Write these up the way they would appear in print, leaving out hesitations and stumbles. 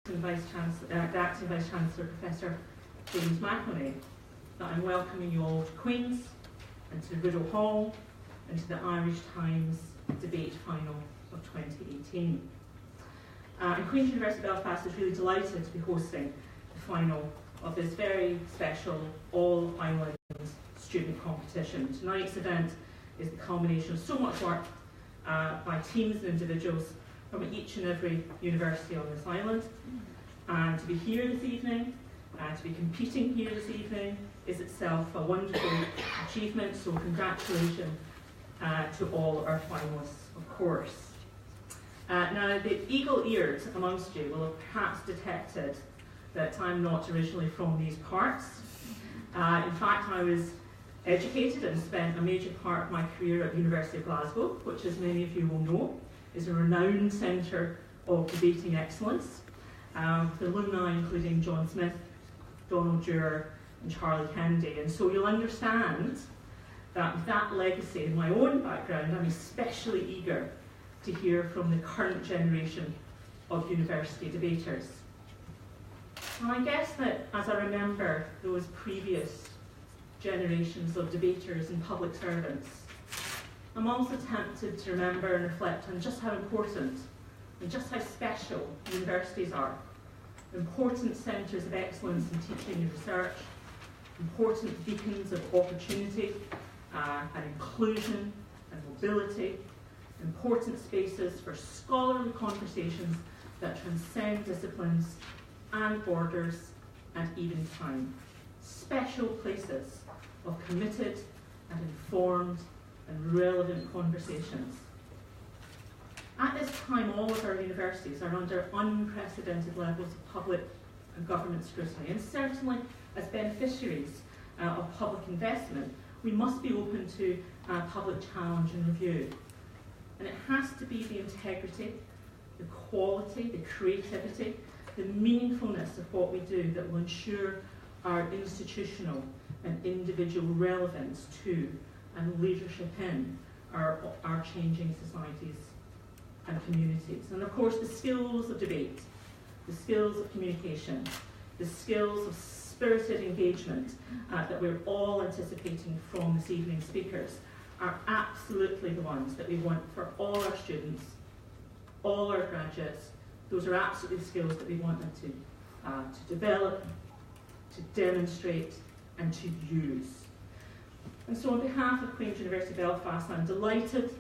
Acting Vice Chancellor Professor James McElnay, that I'm welcoming you all to Queen's and to Riddel Hall and to the Irish Times debate final of 2018. And Queen's University Belfast is really delighted to be hosting the final of this very special all-Ireland student competition. Tonight's event is the culmination of so much work by teams and individuals from each and every university on this island. And to be here this evening, to be competing here this evening, is itself a wonderful achievement, so congratulations to all our finalists, of course. Now, the eagle-eared amongst you will have perhaps detected that I'm not originally from these parts. In fact, I was educated and spent a major part of my career at the University of Glasgow, which, as many of you will know, is a renowned centre of debating excellence, with alumni including John Smith, Donald Dewar and Charlie Kennedy. And so you'll understand that with that legacy in my own background, I'm especially eager to hear from the current generation of university debaters. And I guess that as I remember those previous generations of debaters and public servants, I'm also tempted to remember and reflect on just how important and just how special universities are. Important centres of excellence in teaching and research, important beacons of opportunity and inclusion and mobility, important spaces for scholarly conversations that transcend disciplines and borders and even time. Special places of committed and informed and relevant conversations. At this time, all of our universities are under unprecedented levels of public and government scrutiny, and certainly as beneficiaries of public investment, we must be open to public challenge and review. And it has to be the integrity, the quality, the creativity, the meaningfulness of what we do that will ensure our institutional and individual relevance to and leadership in our changing societies and communities. And of course, the skills of debate, the skills of communication, the skills of spirited engagement that we're all anticipating from this evening's speakers are absolutely the ones that we want for all our students, all our graduates. Those are absolutely the skills that we want them to develop, to demonstrate, and to use. And so on behalf of Queen's University Belfast, I'm delighted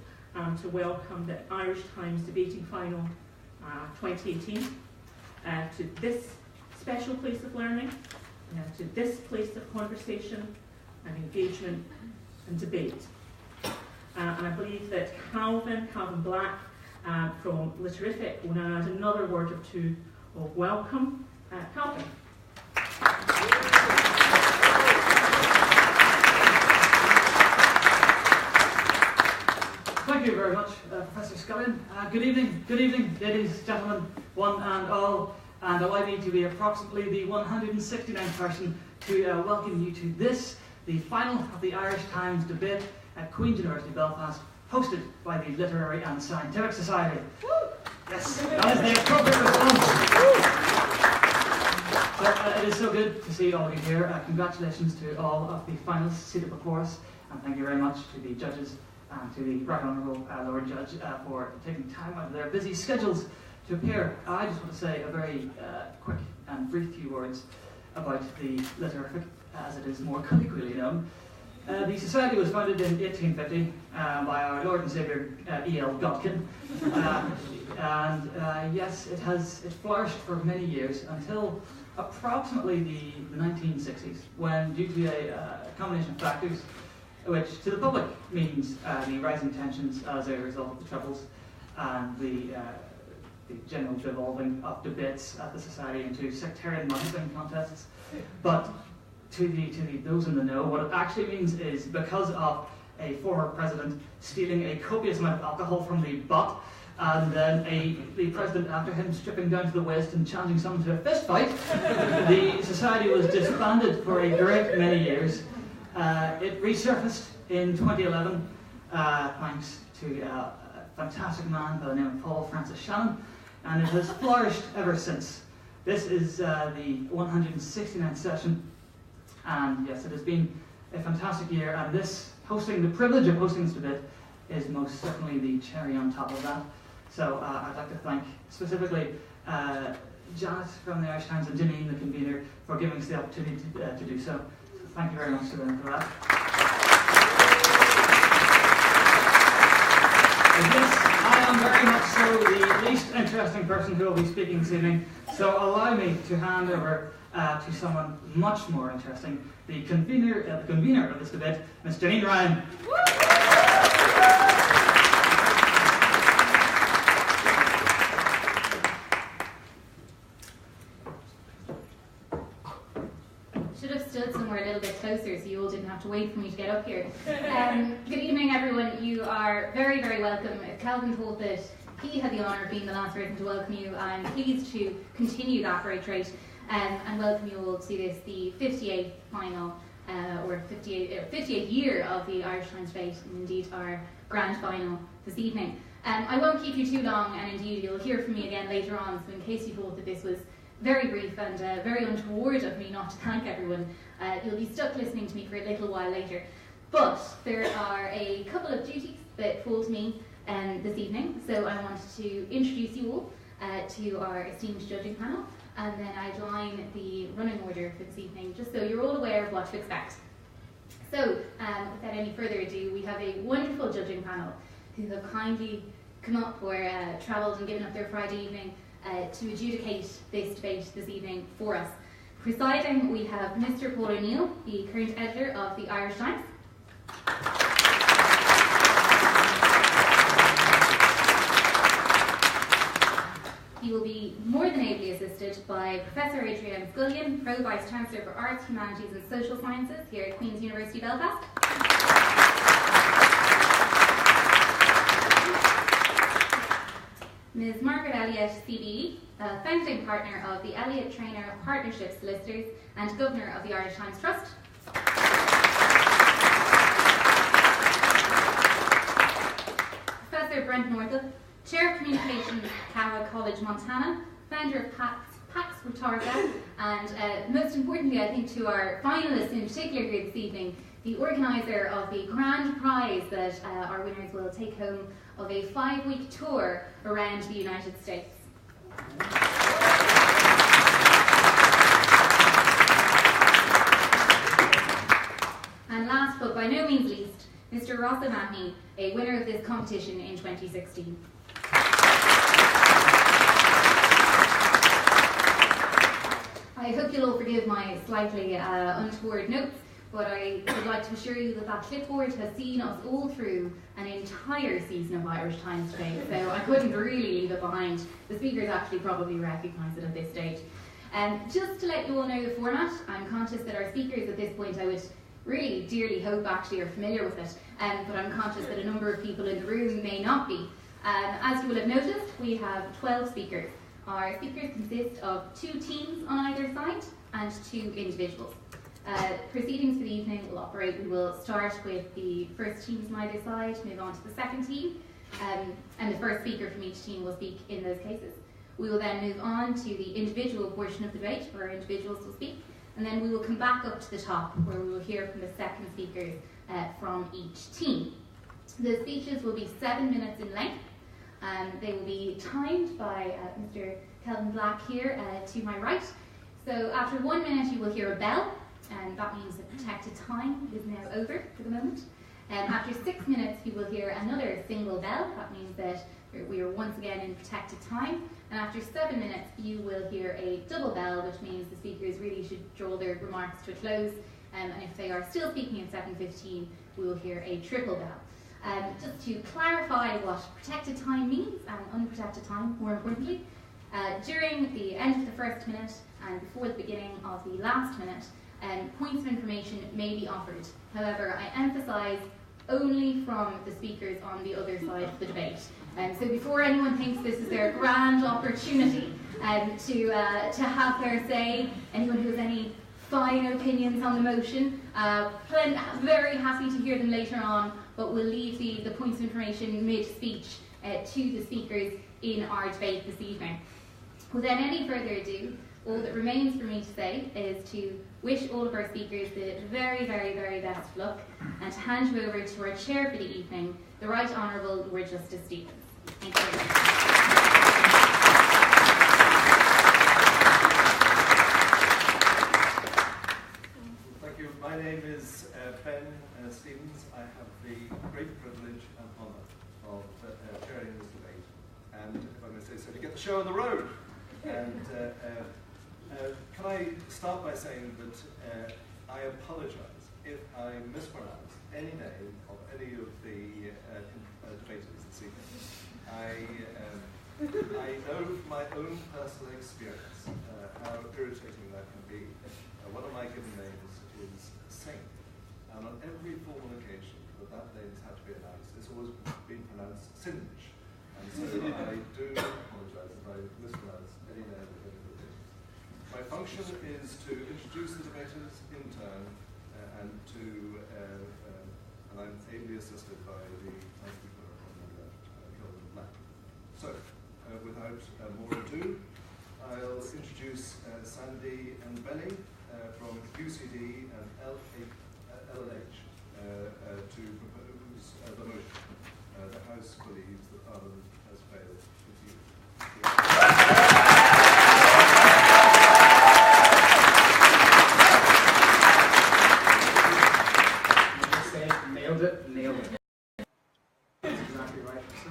to welcome the Irish Times Debating Final 2018 to this special place of learning, to this place of conversation and engagement and debate. And I believe that Calvin Black from Literific will now add another word or two of welcome. Calvin. Thank you very much, Professor Scullion. Good evening, ladies, gentlemen, one and all, and allow me to be approximately the 169th person to welcome you to this, the final of the Irish Times debate at Queen's University Belfast, hosted by the Literary and Scientific Society. Woo! Yes, that is the appropriate response. So, it is so good to see all of you here. Congratulations to all of the finalists seated before us, and thank you very much to the judges and to the Right Honourable Lord Judge for taking time out of their busy schedules to appear. I just want to say a very quick and brief few words about the Literific, as it is more colloquially known. The Society was founded in 1850 by our Lord and Saviour E.L. Godkin, and yes, it flourished for many years until approximately the 1960s, when, due to a combination of factors, which to the public means the rising tensions as a result of the Troubles and the general devolving of debates at the Society into sectarian muddling contests. But to those in the know, what it actually means is because of a former president stealing a copious amount of alcohol from the butt, and then the president after him stripping down to the waist and challenging someone to a fist fight, the Society was disbanded for a great many years. It resurfaced in 2011 thanks to a fantastic man by the name of Paul Shannon, and it has flourished ever since. This is the 169th session, and yes, it has been a fantastic year, and the privilege of hosting this debate is most certainly the cherry on top of that. So I'd like to thank specifically Janet from the Irish Times and Janine, the convener, for giving us the opportunity to do so. So thank you very much to them for that. Yes, I am very much so the least interesting person who will be speaking this evening, so allow me to hand over to someone much more interesting, the convener of this debate, Ms. Janine Ryan. Should have stood somewhere a little bit closer so you all didn't have to wait for me to get up here. Good evening, everyone. You are very, very welcome. Calvin told that he had the honour of being the last person to welcome you. I'm pleased to continue that great trait and welcome you all to this, the 58th final, or 58th year of the Irish Times debate, and indeed our grand final this evening. I won't keep you too long, and indeed you'll hear from me again later on, so in case you thought that this was very brief and very untoward of me not to thank everyone, you'll be stuck listening to me for a little while later. But there are a couple of duties that fall to me this evening, so I wanted to introduce you all to our esteemed judging panel, and then outline the running order for this evening, just so you're all aware of what to expect. So, without any further ado, we have a wonderful judging panel who have kindly come up or travelled and given up their Friday evening to adjudicate this debate this evening for us. Presiding, we have Mr. Paul O'Neill, the current editor of the Irish Times. He will be more than ably assisted by Professor Adrienne Scullion, Pro Vice Chancellor for Arts, Humanities and Social Sciences here at Queen's University Belfast. Ms. Margaret Elliott, CBE, founding partner of the Elliott Trainer Partnership Solicitors and Governor of the Irish Times Trust. Professor Brent Northall, Chair of Communications, Cara College, Montana, founder of Pax Rotarga, and most importantly, I think to our finalists in particular here this evening, the organiser of the grand prize that our winners will take home of a 5-week tour around the United States. And last but by no means least, Mr. Russell Nairn, a winner of this competition in 2016. I hope you'll all forgive my slightly untoward notes, but I would like to assure you that clipboard has seen us all through an entire season of Irish Times debate, so I couldn't really leave it behind. The speakers actually probably recognise it at this stage. Just to let you all know the format, I'm conscious that our speakers at this point, I would really dearly hope actually are familiar with it, but I'm conscious that a number of people in the room may not be. As you will have noticed, we have 12 speakers. Our speakers consist of 2 teams on either side and 2 individuals. Proceedings for the evening will operate. We will start with the first teams on either side, move on to the second team, and the first speaker from each team will speak in those cases. We will then move on to the individual portion of the debate, where individuals will speak, and then we will come back up to the top, where we will hear from the second speakers from each team. The speeches will be 7 minutes in length. They will be timed by Mr. Kelvin Black here to my right. So after 1 minute you will hear a bell, and that means that protected time is now over for the moment. After 6 minutes you will hear another single bell. That means that we are once again in protected time. And after 7 minutes you will hear a double bell, which means the speakers really should draw their remarks to a close. And if they are still speaking at 7:15, we will hear a triple bell. Just to clarify what protected time means, and unprotected time more importantly, during the end of the first minute and before the beginning of the last minute, points of information may be offered. However, I emphasise only from the speakers on the other side of the debate. So before anyone thinks this is their grand opportunity to have their say, anyone who has any fine opinions on the motion, very happy to hear them later on, but we'll leave the points of information mid-speech to the speakers in our debate this evening. Without any further ado, All that remains for me to say is to wish all of our speakers the very, very, very best of luck, and to hand you over to our chair for the evening, the Right Honourable Lord Justice Stevens. Thank you very much. Thank you. My name is Ben Stevens. I have the great privilege and honour of chairing this debate, and if I may say so, to get the show on the road. And can I start by saying that I apologise if I mispronounce any name of any of the debaters this evening. I know from my own personal experience how irritating that can be. One of my given names is Saint, and on every formal occasion that name has had to be announced, it's always been pronounced Singe. And so I do apologise if I mispronounce any name of any of the debaters. My function is to introduce the debaters in turn, and I'm ably assisted by the housekeeper on the left, Kelvin Black. So, without more ado, I'll introduce Sandy and Benny from UCD and LNH to propose the motion. The House believes that Parliament has failed its youth. Nailed it. That's exactly right. So,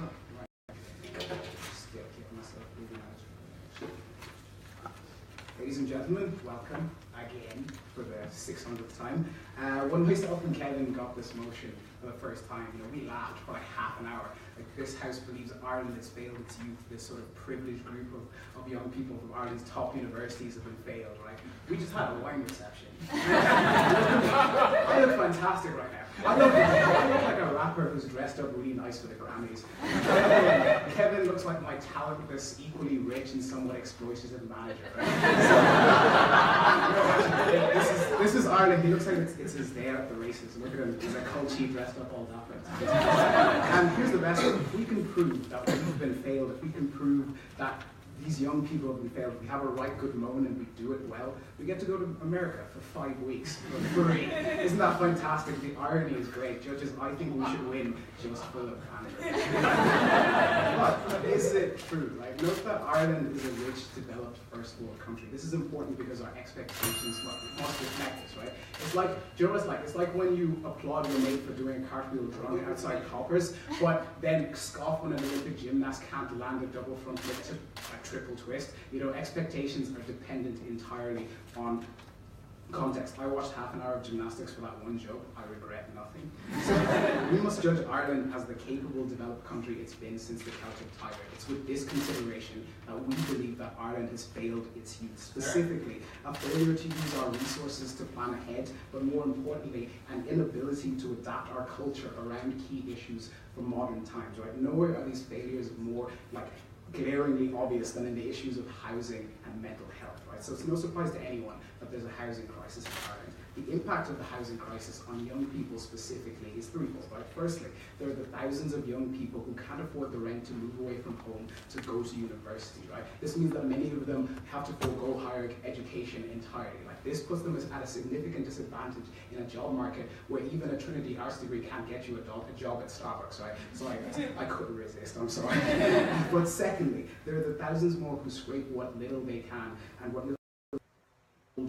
just get myself moving out. Ladies and gentlemen, welcome again for the 600th time. When myself and Kevin got this motion for the first time, we laughed for like half an hour. Like, this House believes Ireland has failed its youth. This sort of privileged group of young people from Ireland's top universities have been failed, right? We just had a wine reception. I look fantastic right now. I look like a rapper who's dressed up really nice for the Grammys. Kevin looks like my talentless, equally rich and somewhat exploitative manager. Right? This is Ireland. He looks like it's his day at the races. Look at him. He's a coachie dressed up all dapper. And here's the best thing. If we can prove that we've been failed, if we can prove that these young people have been failed, we have a right good moment and we do it well, we get to go to America for 5 weeks for free. Isn't that fantastic? The irony is great. Judges, I think we should win just for the planet. But is it true? Like, note that Ireland is a rich, developed first world country. This is important because our expectations must reflect this, right? It's like, do you know what it's like? It's like when you applaud your mate for doing a cartwheel drunk outside Coppers, but then scoff when an Olympic gymnast can't land a double front flip to a triple twist. Expectations are dependent entirely on context. I watched half an hour of gymnastics for that one joke. I regret nothing. So we must judge Ireland as the capable, developed country it's been since the Celtic Tiger. It's with this consideration that we believe that Ireland has failed its youth. Specifically, a failure to use our resources to plan ahead, but more importantly, an inability to adapt our culture around key issues for modern times. Right? Nowhere are these failures more glaringly obvious than in the issues of housing and mental health, right? So it's no surprise to anyone that there's a housing crisis in Ireland. The impact of the housing crisis on young people specifically is threefold, right? Firstly, there are the thousands of young people who can't afford the rent to move away from home to go to university, right? This means that many of them have to forego higher education entirely. Like, this puts them at a significant disadvantage in a job market where even a Trinity Arts degree can't get you a job at Starbucks, right? So I couldn't resist, I'm sorry. But secondly, there are the thousands more who scrape what little they can and what little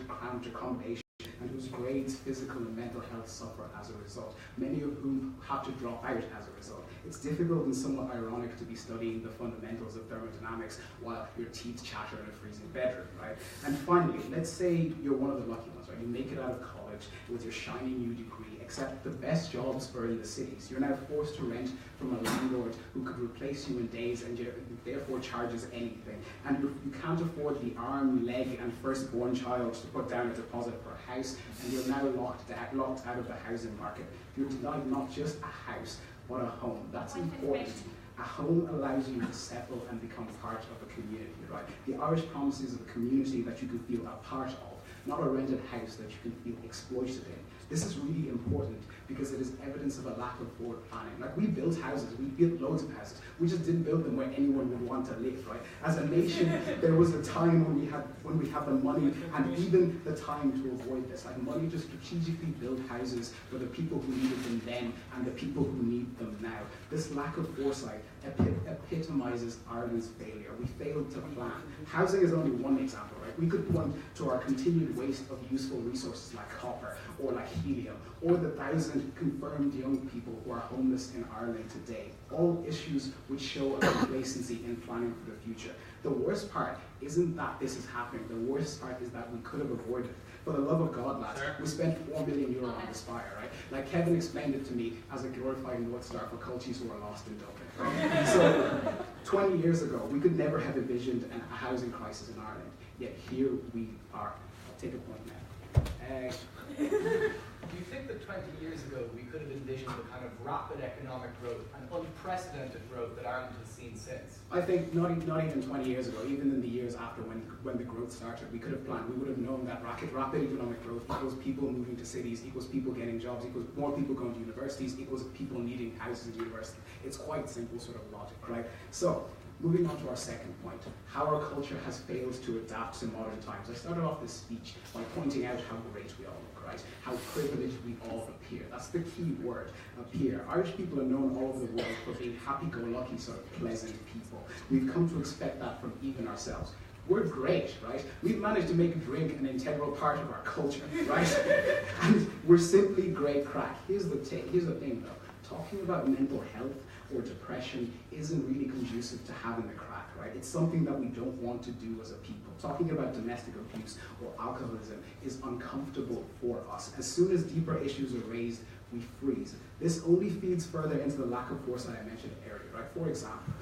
cramped accommodation, and whose grades, physical and mental health suffer as a result, many of whom have to drop out as a result. It's difficult and somewhat ironic to be studying the fundamentals of thermodynamics while your teeth chatter in a freezing bedroom, right? And finally, let's say you're one of the lucky ones, right? You make it out of college with your shiny new degree, except the best jobs are in the cities. You're now forced to rent from a landlord who could replace you in days and therefore charges anything. And you can't afford the arm, leg and firstborn child to put down a deposit for a house, and you're now locked out of the housing market. You're denied not just a house, but a home. That's important. A home allows you to settle and become part of a community, right? The Irish promises of a community that you can feel a part of, not a rented house that you can feel exploited in. This is really important because it is evidence of a lack of forward planning. Like, we built houses, we built loads of houses, we just didn't build them where anyone would want to live, right? As a nation, there was a time when we had the money and even the time to avoid this. Like, money to strategically build houses for the people who needed them then and the people who need them now. This lack of foresight epitomizes Ireland's failure. We failed to plan. Housing is only one example, right? We could point to our continued waste of useful resources like copper or like helium, or the 1,000 confirmed young people who are homeless in Ireland today. All issues which show a complacency in planning for the future. The worst part isn't that this is happening. The worst part is that we could have avoided it. For the love of God, lads, we spent €4 million on the Spire, right? Like, Kevin explained it to me as a glorified North Star for culties who are lost in Dublin. Right? So, 20 years ago, we could never have envisioned a housing crisis in Ireland. Yet here we are. I'll take a point now. Do you think that 20 years ago we could have envisioned the kind of rapid economic growth and unprecedented growth that Ireland has seen since? I think not even 20 years ago, even in the years after when the growth started, we could have planned. We would have known that rapid economic growth equals people moving to cities, equals people getting jobs, equals more people going to universities, equals people needing houses at university. It's quite simple sort of logic, right? So, moving on to our second point, how our culture has failed to adapt to modern times. I started off this speech by pointing out how great we all look, right? How privileged we all appear. That's the key word, appear. Irish people are known all over the world for being happy-go-lucky, sort of pleasant people. We've come to expect that from even ourselves. We're great, right? We've managed to make drink an integral part of our culture, right? And we're simply great crack. Here's the thing, though. Talking about mental health or depression isn't really conducive to having the crack, right? It's something that we don't want to do as a people. Talking about domestic abuse or alcoholism is uncomfortable for us. As soon as deeper issues are raised, we freeze. This only feeds further into the lack of foresight I mentioned earlier, right? For example,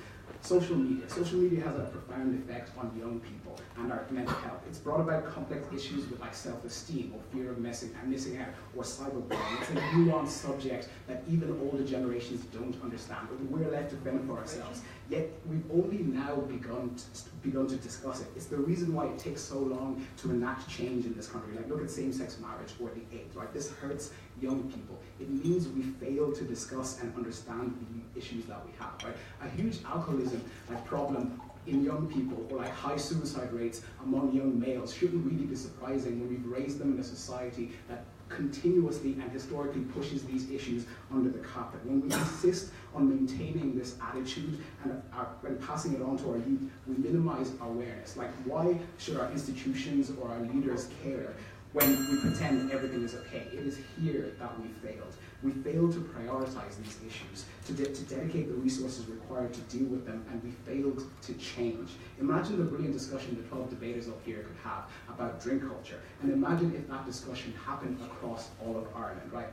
social media. Social media has a profound effect on young people and our mental health. It's brought about complex issues with like self-esteem or fear of missing out or cyberbullying. It's a nuanced subject that even older generations don't understand, but we're left to fend for ourselves. Yet we've only now begun to discuss it. It's the reason why it takes so long to enact change in this country. Like, look at same-sex marriage or the AIDS, right? This hurts young people. It means we fail to discuss and understand the issues that we have, right? A huge alcoholism problem in young people, or like high suicide rates among young males, shouldn't really be surprising when we've raised them in a society that continuously and historically pushes these issues under the carpet. When we insist on maintaining this attitude and passing it on to our youth, we minimize our awareness. Like, why should our institutions or our leaders care when we pretend everything is okay? It is here that we failed. We failed to prioritize these issues, to dedicate the resources required to deal with them, and we failed to change. Imagine the brilliant discussion the 12 debaters up here could have about drink culture, and imagine if that discussion happened across all of Ireland, right?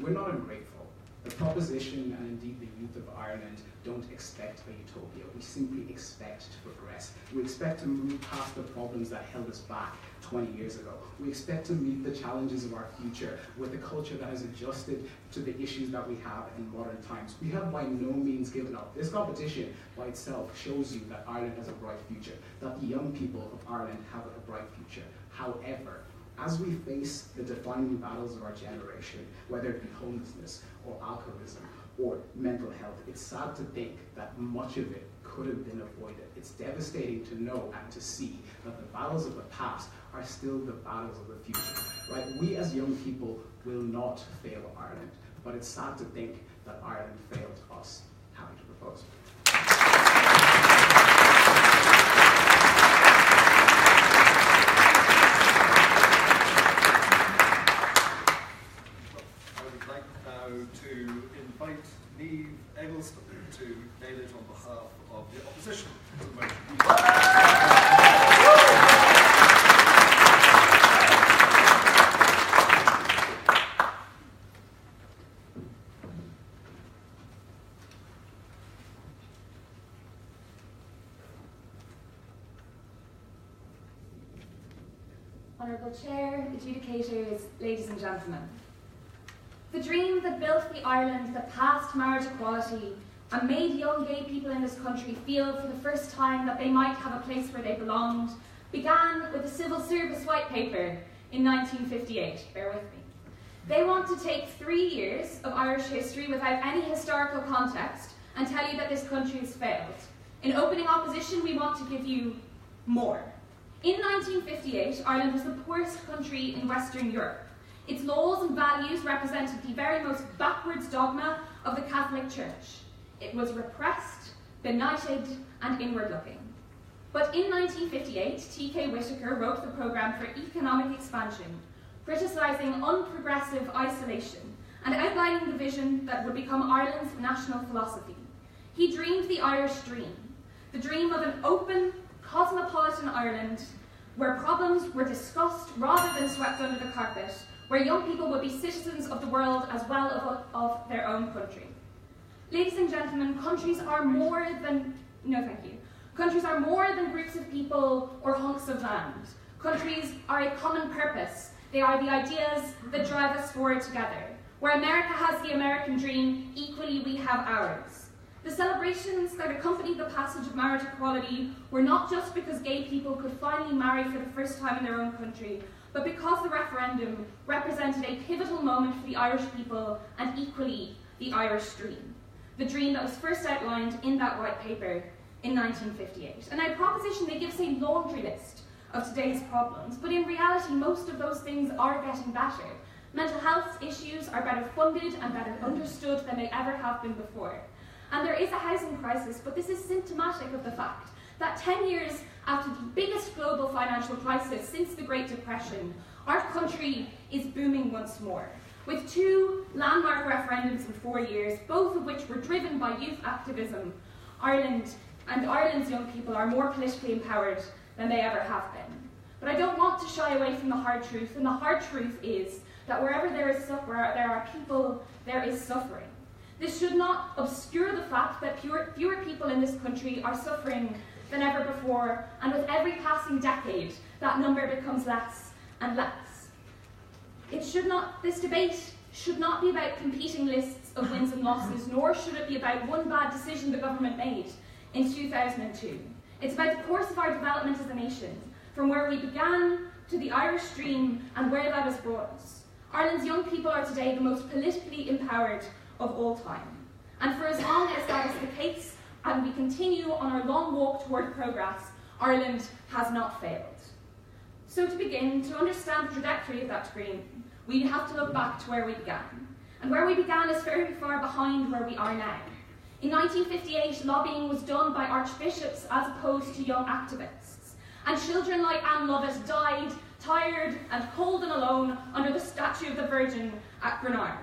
We're not ungrateful. The proposition, and indeed the youth of Ireland, don't expect a utopia. We simply expect to progress. We expect to move past the problems that held us back 20 years ago. We expect to meet the challenges of our future with a culture that has adjusted to the issues that we have in modern times. We have by no means given up. This competition by itself shows you that Ireland has a bright future, that the young people of Ireland have a bright future. However, as we face the defining battles of our generation, whether it be homelessness or alcoholism or mental health, it's sad to think that much of it could have been avoided. It's devastating to know and to see that the battles of the past are still the battles of the future, right? We as young people will not fail Ireland, but it's sad to think that Ireland failed us. Happy to propose. To invite Niamh Eggleston to nail it on behalf of the opposition to the motion. Honourable Chair, adjudicators, ladies and gentlemen. The dream that built the Ireland that passed marriage equality and made young gay people in this country feel for the first time that they might have a place where they belonged began with the Civil Service White Paper, in 1958. Bear with me. They want to take 3 years of Irish history without any historical context and tell you that this country has failed. In opening opposition, we want to give you more. In 1958, Ireland was the poorest country in Western Europe. Its laws and values represented the very most backwards dogma of the Catholic Church. It was repressed, benighted, and inward-looking. But in 1958, T.K. Whitaker wrote the programme for economic expansion, criticising unprogressive isolation and outlining the vision that would become Ireland's national philosophy. He dreamed the Irish dream, the dream of an open, cosmopolitan Ireland where problems were discussed rather than swept under the carpet, where young people would be citizens of the world as well of their own country. Ladies and gentlemen, countries are more than groups of people or hunks of land. Countries are a common purpose. They are the ideas that drive us forward together. Where America has the American dream, equally we have ours. The celebrations that accompanied the passage of marriage equality were not just because gay people could finally marry for the first time in their own country, but because the referendum represented a pivotal moment for the Irish people and equally the Irish dream. The dream that was first outlined in that white paper in 1958. And our proposition, they gives a laundry list of today's problems, but in reality, most of those things are getting better. Mental health issues are better funded and better understood than they ever have been before. And there is a housing crisis, but this is symptomatic of the fact that 10 years after the biggest global financial crisis since the Great Depression, our country is booming once more. With 2 landmark referendums in 4 years, both of which were driven by youth activism, Ireland's young people are more politically empowered than they ever have been. But I don't want to shy away from the hard truth, and the hard truth is that wherever there are people, there is suffering. This should not obscure the fact that fewer people in this country are suffering than ever before, and with every passing decade, that number becomes less and less. This debate should not be about competing lists of wins and losses, nor should it be about one bad decision the government made in 2002. It's about the course of our development as a nation, from where we began to the Irish dream and where that has brought us. Ireland's young people are today the most politically empowered of all time. And for as long as that is the case, and we continue on our long walk toward progress, Ireland has not failed. So to begin, to understand the trajectory of that dream, we have to look back to where we began. And where we began is very far behind where we are now. In 1958, lobbying was done by archbishops as opposed to young activists. And children like Anne Lovett died, tired and cold and alone, under the statue of the Virgin at Grenard.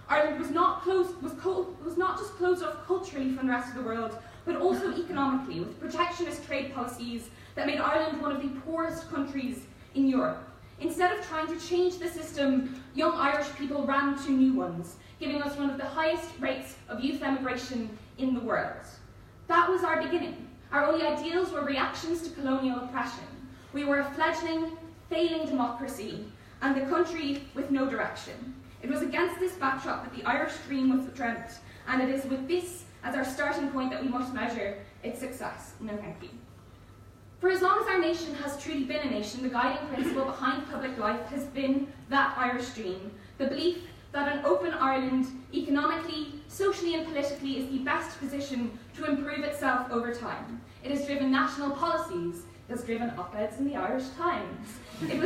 Ireland was not just closed off culturally from the rest of the world, but also economically, with protectionist trade policies that made Ireland one of the poorest countries in Europe. Instead of trying to change the system, young Irish people ran to new ones, giving us one of the highest rates of youth emigration in the world. That was our beginning. Our only ideals were reactions to colonial oppression. We were a fledgling, failing democracy, and the country with no direction. It was against this backdrop that the Irish dream was dreamt, and it is with this as our starting point that we must measure its success. No thank you. For as long as our nation has truly been a nation, the guiding principle behind public life has been that Irish dream, the belief that an open Ireland, economically, socially and politically, is the best position to improve itself over time. It has driven national policies, it has driven op-eds in the Irish Times. It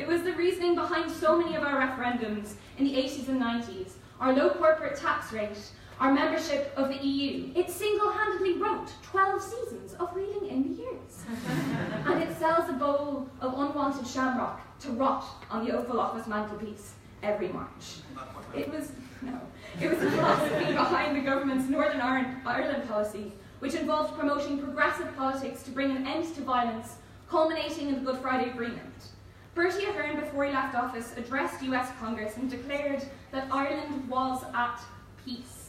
was the reasoning behind so many of our referendums in the 80s and 90s, our low corporate tax rate, our membership of the EU. It single-handedly wrote 12 seasons of Reading in the Years. And it sells a bowl of unwanted shamrock to rot on the Oval Office mantelpiece every March. It was the philosophy behind the government's Northern Ireland policy, which involved promoting progressive politics to bring an end to violence, culminating in the Good Friday Agreement. Bertie Ahern, before he left office, addressed US Congress and declared that Ireland was at peace.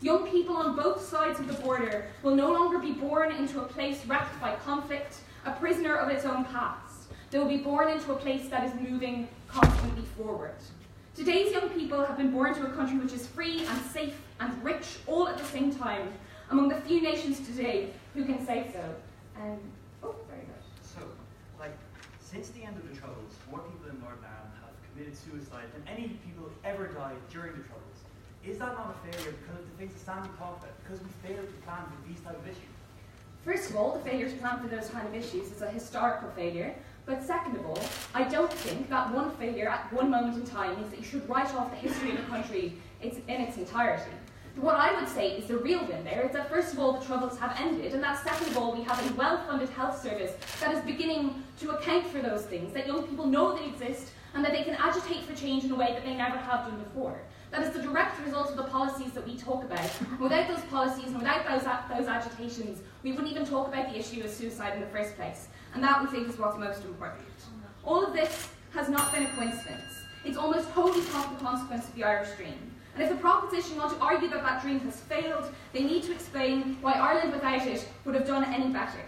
Young people on both sides of the border will no longer be born into a place wrecked by conflict, a prisoner of its own past. They will be born into a place that is moving constantly forward. Today's young people have been born to a country which is free and safe and rich all at the same time, among the few nations today who can say so. Very good. So, since the end of the Troubles, more people in Northern Ireland have committed suicide than any people ever died during the Troubles. Is that not a failure because of the things that Stanley talked about? Because we failed to plan for these type of issues? First of all, the failure to plan for those kind of issues is a historical failure. But second of all, I don't think that one failure at one moment in time means that you should write off the history of the country in its entirety. What I would say is the real win there is that first of all the Troubles have ended, and that second of all we have a well-funded health service that is beginning to account for those things, that young people know they exist and that they can agitate for change in a way that they never have done before. That is the direct result of the policies that we talk about. And without those policies and without those agitations, we wouldn't even talk about the issue of suicide in the first place. And that, we think, is what's most important. All of this has not been a coincidence. It's almost wholly the consequence of the Irish dream. And if the proposition want to argue that that dream has failed, they need to explain why Ireland without it would have done any better.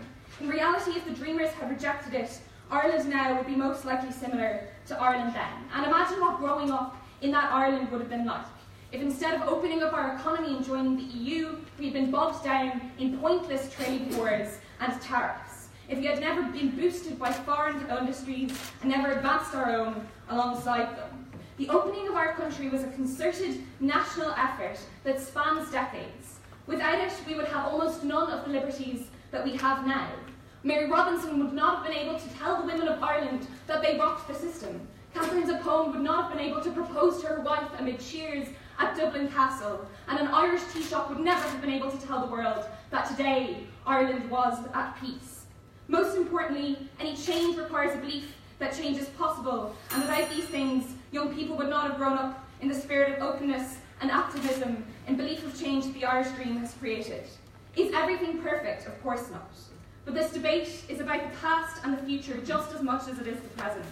In reality, if the dreamers had rejected it, Ireland now would be most likely similar to Ireland then. And imagine what growing up in that Ireland would have been like. If instead of opening up our economy and joining the EU, we had been bogged down in pointless trade wars and tariffs. If we had never been boosted by foreign industries and never advanced our own alongside them. The opening of our country was a concerted national effort that spans decades. Without it, we would have almost none of the liberties that we have now. Mary Robinson would not have been able to tell the women of Ireland that they rocked the system. Catherine Zapone would not have been able to propose to her wife amid cheers at Dublin Castle, and an Irish tea shop would never have been able to tell the world that today Ireland was at peace. Most importantly, any change requires a belief that change is possible, and without these things, young people would not have grown up in the spirit of openness and activism and belief of change the Irish dream has created. Is everything perfect? Of course not. But this debate is about the past and the future just as much as it is the present.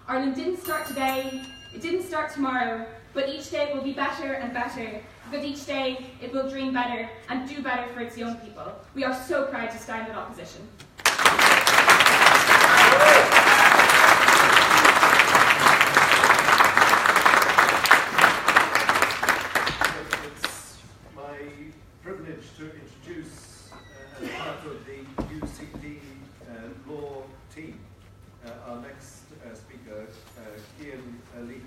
Ireland didn't start today, it didn't start tomorrow, but each day it will be better and better, because each day it will dream better and do better for its young people. We are so proud to stand in opposition. It's my privilege to introduce, as part of the UCD law team, our next speaker, Ian Lee.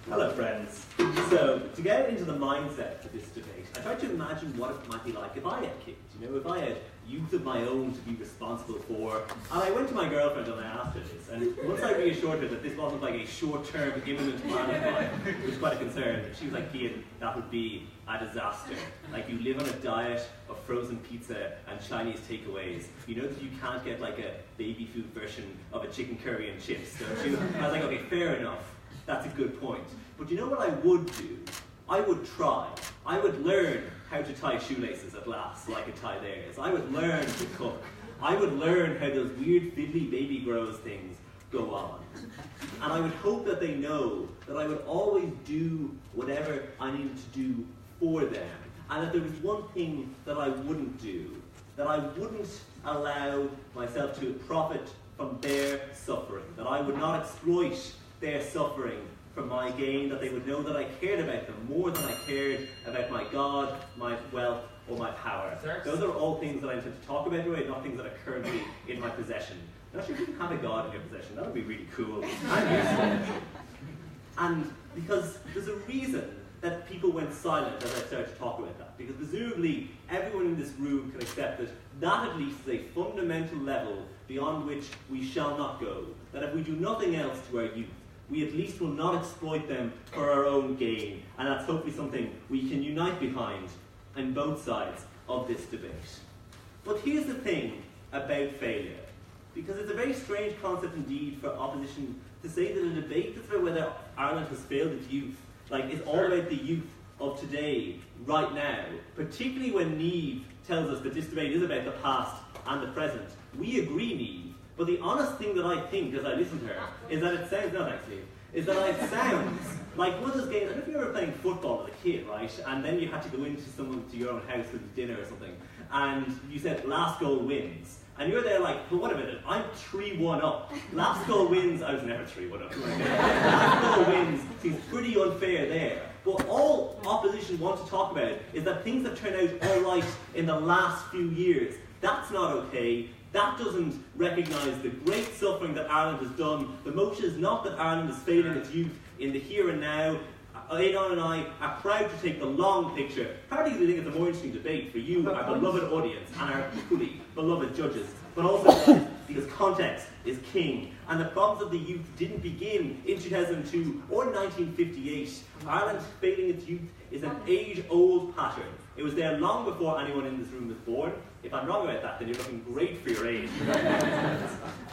Hello, friends. So, to get into the mindset for this debate, I tried to imagine what it might be like if I had kids. You know, if I had youth of my own to be responsible for. And I went to my girlfriend and I asked her this, and once I reassured her that this wasn't like a short-term, imminent plan of mine, it was quite a concern. She was like, Ian, that would be a disaster. Like, you live on a diet of frozen pizza and Chinese takeaways. You know that you can't get like a baby food version of a chicken curry and chips. So I was like, okay, fair enough. That's a good point. But you know what I would do? I would try. I would learn how to tie shoelaces at last, so I could tie theirs. I would learn to cook. I would learn how those weird fiddly baby grows things go on. And I would hope that they know that I would always do whatever I needed to do for them. And that there was one thing that I wouldn't do, that I wouldn't allow myself to profit from their suffering, that I would not exploit their suffering for my gain, that they would know that I cared about them more than I cared about my God, my wealth, or my power. Those are all things that I intend to talk about anyway, not things that are currently in my possession. I'm not sure if you can have a God in your possession. That would be really cool. I'm used to it. And because there's a reason that people went silent as I started to talk about that. Because presumably everyone in this room can accept that that at least is a fundamental level beyond which we shall not go. That if we do nothing else to our youth, we at least will not exploit them for our own gain. And that's hopefully something we can unite behind on both sides of this debate. But here's the thing about failure. Because it's a very strange concept indeed for opposition to say that a debate that's about whether Ireland has failed its youth, like, is all about the youth of today, right now. Particularly when Niamh tells us that this debate is about the past and the present. We agree, Niamh. But the honest thing that I think as I listen to her is that it sounds, no thanks Niamh, is that it sounds like one of those games, I don't know if you were playing football as a kid, right? And then you had to go into your own house for dinner or something, and you said last goal wins. And you're there like, well, wait a minute, I'm 3-1 up. Last goal wins, I was never 3-1 up. Last goal wins seems pretty unfair there. But all opposition want to talk about is that things have turned out all right in the last few years. That's not okay. That doesn't recognise the great suffering that Ireland has done. The motion is not that Ireland is failing its youth in the here and now. Aidan and I are proud to take the long picture, partly because we think it's a more interesting debate for you, our beloved audience, and our equally beloved judges, but also because context is king. And the problems of the youth didn't begin in 2002 or 1958. Ireland failing its youth is an age-old pattern. It was there long before anyone in this room was born. If I'm wrong about that, then you're looking great for your age.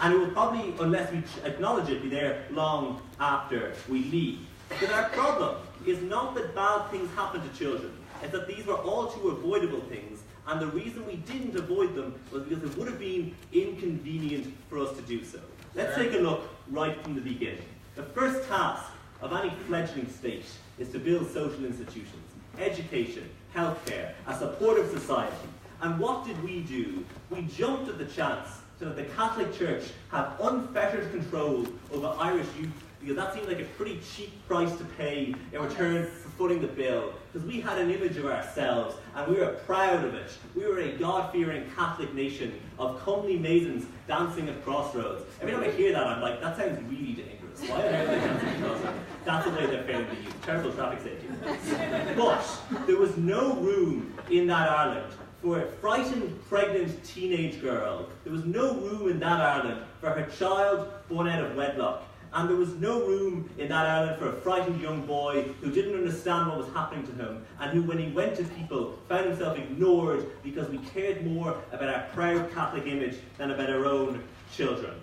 And it will probably, unless we acknowledge it, be there long after we leave. But our problem is not that bad things happen to children. It's that these were all too avoidable things, and the reason we didn't avoid them was because it would have been inconvenient for us to do so. Let's take a look right from the beginning. The first task of any fledgling state is to build social institutions, education, healthcare, a supportive society. And what did we do? We jumped at the chance so that the Catholic Church have unfettered control over Irish youth, because that seemed like a pretty cheap price to pay in return for footing the bill. Because we had an image of ourselves, and we were proud of it. We were a God-fearing Catholic nation of comely maidens dancing at crossroads. Every time I hear that, I'm like, that sounds really dangerous. Why on earth are they dancing at crossroads? That's the way they're failing the youth. Terrible traffic safety. But there was no room in that Ireland for a frightened, pregnant teenage girl. There was no room in that Ireland for her child born out of wedlock. And there was no room in that Ireland for a frightened young boy who didn't understand what was happening to him, and who, when he went to people, found himself ignored because we cared more about our proud Catholic image than about our own children.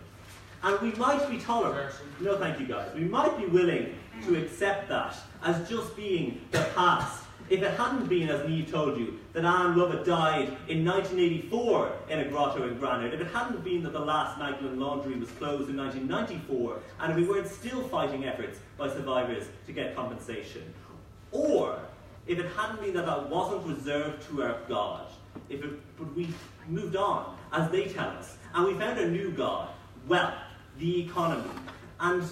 And we might be tolerant. No, thank you guys. We might be willing to accept that as just being the past. If it hadn't been, as Niamh told you, that Anne Lovett died in 1984 in a grotto in Granard, if it hadn't been that the last Magdalen laundry was closed in 1994, and if we weren't still fighting efforts by survivors to get compensation, or if it hadn't been that that wasn't reserved to our God, but we moved on, as they tell us, and we found a new God, well, the economy. And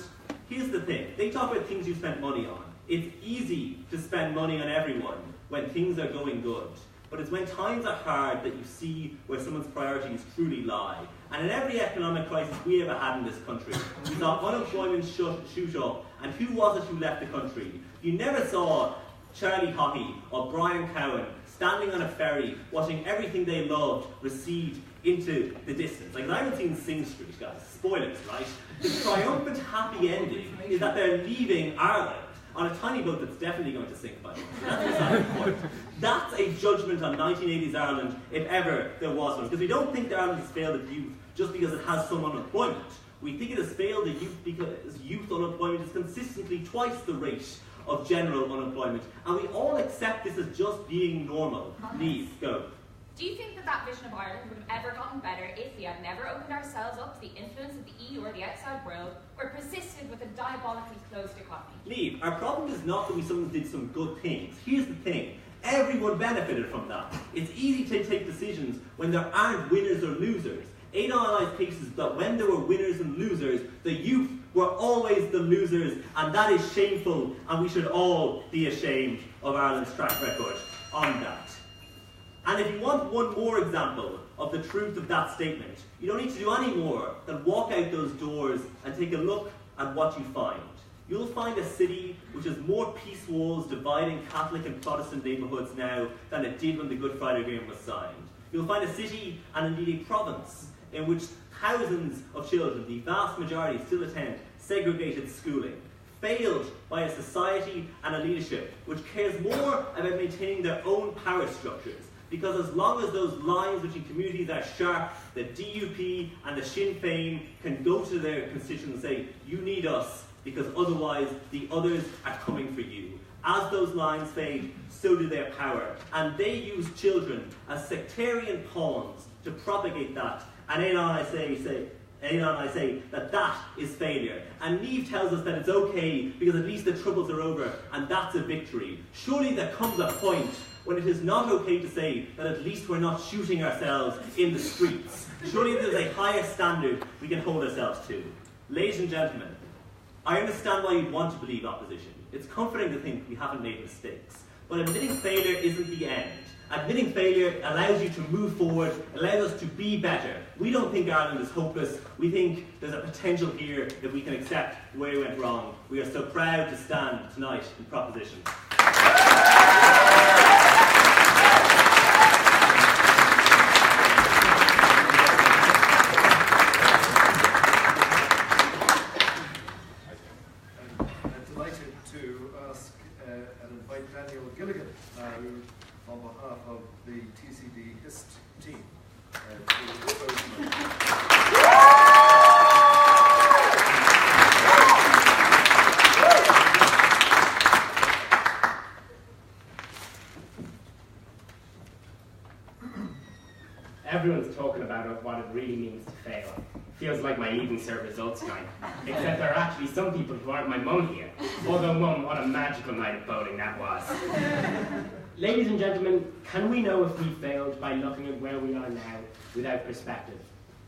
here's the thing, they talk about things you spent money on. It's easy to spend money on everyone when things are going good, but it's when times are hard that you see where someone's priorities truly lie. And in every economic crisis we ever had in this country, we saw unemployment shoot up, and who was it who left the country? You never saw Charlie Haughey or Brian Cowan standing on a ferry watching everything they loved recede into the distance. Like, I haven't seen Sing Street, guys. Spoilers, right? The triumphant happy ending is that they're leaving Ireland on a tiny boat that's definitely going to sink by the way. That's beside the point. That's a judgment on 1980s Ireland, if ever there was one. Because we don't think that Ireland has failed its youth just because it has some unemployment. We think it has failed the youth because youth unemployment is consistently twice the rate of general unemployment. And we all accept this as just being normal. Niamh, go. Do you think that that vision of Ireland would have ever gotten better if we had never opened ourselves up to the influence of the EU or the outside world, or persisted with a diabolically closed economy? Niamh, our problem is not that we suddenly did some good things. Here's the thing. Everyone benefited from that. It's easy to take decisions when there aren't winners or losers. Aidan and I's case is that when there were winners and losers, the youth were always the losers, and that is shameful, and we should all be ashamed of Ireland's track record on that. And if you want one more example of the truth of that statement, you don't need to do any more than walk out those doors and take a look at what you find. You'll find a city which has more peace walls dividing Catholic and Protestant neighbourhoods now than it did when the Good Friday Agreement was signed. You'll find a city, and indeed a province, in which thousands of children, the vast majority, still attend segregated schooling, failed by a society and a leadership which cares more about maintaining their own power structures. Because as long as those lines between communities are sharp, the DUP and the Sinn Féin can go to their constituents and say, you need us, because otherwise the others are coming for you. As those lines fade, so do their power. And they use children as sectarian pawns to propagate that. And Aidan and I say that that is failure. And Niamh tells us that it's okay because at least the troubles are over, and that's a victory. Surely there comes a point when it is not okay to say that at least we're not shooting ourselves in the streets. Surely there's a higher standard we can hold ourselves to. Ladies and gentlemen, I understand why you'd want to believe opposition. It's comforting to think we haven't made mistakes. But admitting failure isn't the end. Admitting failure allows you to move forward, allows us to be better. We don't think Ireland is hopeless. We think there's a potential here if we can accept where we went wrong. We are so proud to stand tonight in Proposition. On behalf of the TCD HIST team. Everyone's talking about what it really means to fail. Feels like my evening serve results night. Except there are actually some people who aren't my mum here. Although mum, what a magical night of bowling that was. Ladies and gentlemen, can we know if we failed by looking at where we are now without perspective?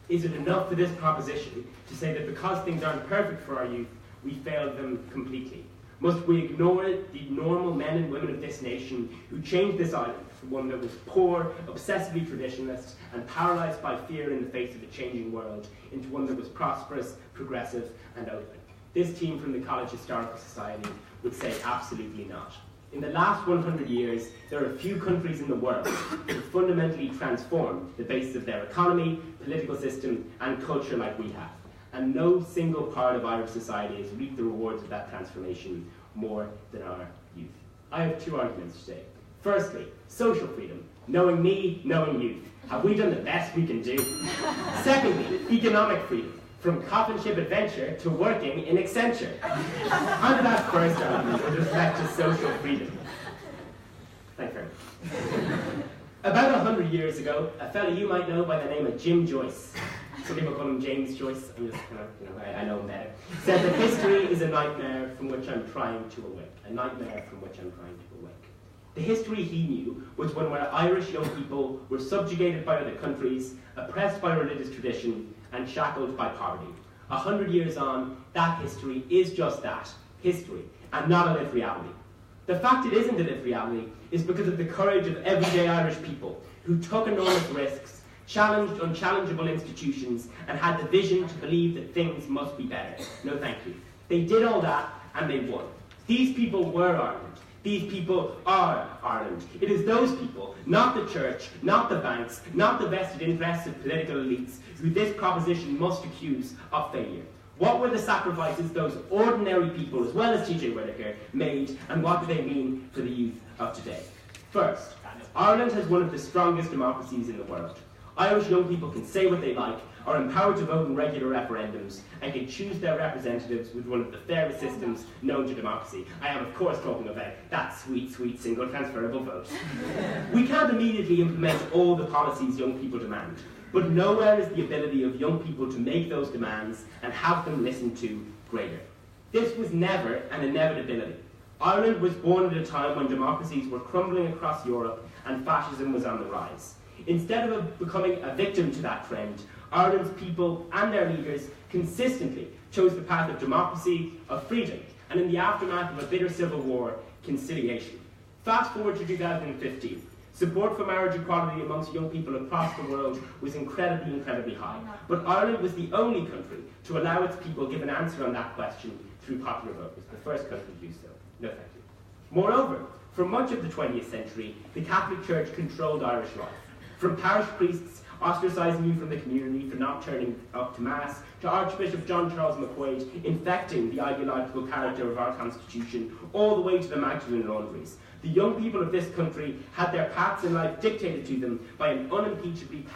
Is it enough for this proposition to say that because things aren't perfect for our youth, we failed them completely? Must we ignore the normal men and women of this nation who changed this island from one that was poor, obsessively traditionalist, and paralysed by fear in the face of a changing world into one that was prosperous, progressive, and open? This team from the College Historical Society would say absolutely not. In the last 100 years, there are few countries in the world that have fundamentally transformed the basis of their economy, political system, and culture like we have. And no single part of Irish society has reaped the rewards of that transformation more than our youth. I have two arguments today. Firstly, social freedom. Knowing me, knowing youth. Have we done the best we can do? Secondly, economic freedom. From coffin ship adventure to working in Accenture. Under that first argument with respect to social freedom. Thank you very much. About 100 years ago, a fellow you might know by the name of Jim Joyce, some people call him James Joyce, I'm just kind of, I know him better, said that history is a nightmare from which I'm trying to awake. A nightmare from which I'm trying to awake. The history he knew was one where Irish young people were subjugated by other countries, oppressed by religious tradition, and shackled by poverty. 100 years on, that history is just that, history, and not a lived reality. The fact it isn't a lived reality is because of the courage of everyday Irish people who took enormous risks, challenged unchallengeable institutions, and had the vision to believe that things must be better. No thank you. They did all that, and they won. These people were Ireland. These people are Ireland. It is those people, not the church, not the banks, not the vested interests of political elites, who this proposition must accuse of failure. What were the sacrifices those ordinary people, as well as T.J. Whittaker, made, and what do they mean for the youth of today? First, Ireland has one of the strongest democracies in the world. Irish young people can say what they like, are empowered to vote in regular referendums, and can choose their representatives with one of the fairest systems known to democracy. I am, of course, talking about that sweet, sweet single transferable vote. We can't immediately implement all the policies young people demand, but nowhere is the ability of young people to make those demands and have them listened to greater. This was never an inevitability. Ireland was born at a time when democracies were crumbling across Europe and fascism was on the rise. Instead of becoming a victim to that trend, Ireland's people and their leaders consistently chose the path of democracy, of freedom, and in the aftermath of a bitter civil war, conciliation. Fast forward to 2015. Support for marriage equality amongst young people across the world was incredibly, incredibly high. But Ireland was the only country to allow its people give an answer on that question through popular vote. It was the first country to do so. No thank you. Moreover, for much of the 20th century, the Catholic Church controlled Irish life. From parish priests ostracising you from the community for not turning up to Mass, to Archbishop John Charles McQuaid infecting the ideological character of our Constitution, all the way to the Magdalene laundries. The young people of this country had their paths in life dictated to them by an unimpeachably